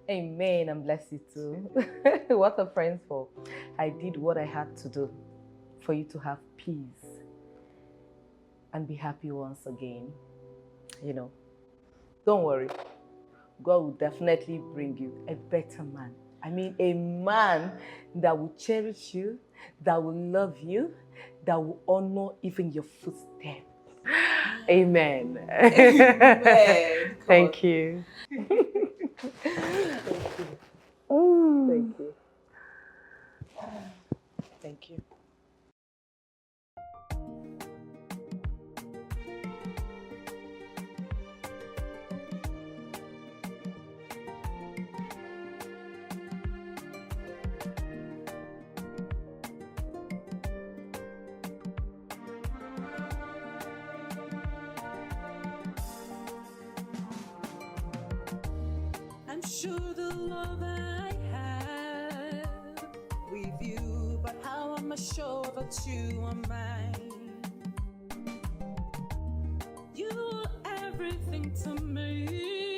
Amen, and bless you too. What are friends for? I did what I had to do for you to have peace and be happy once again. You know, don't worry. God will definitely bring you a better man. I mean, a man that will cherish you, that will love you, that will honor even your footsteps. Amen. Amen. Thank you. Thank you. Thank you. I'm sure the love I have with you, but how am I sure that you are mine? You are everything to me.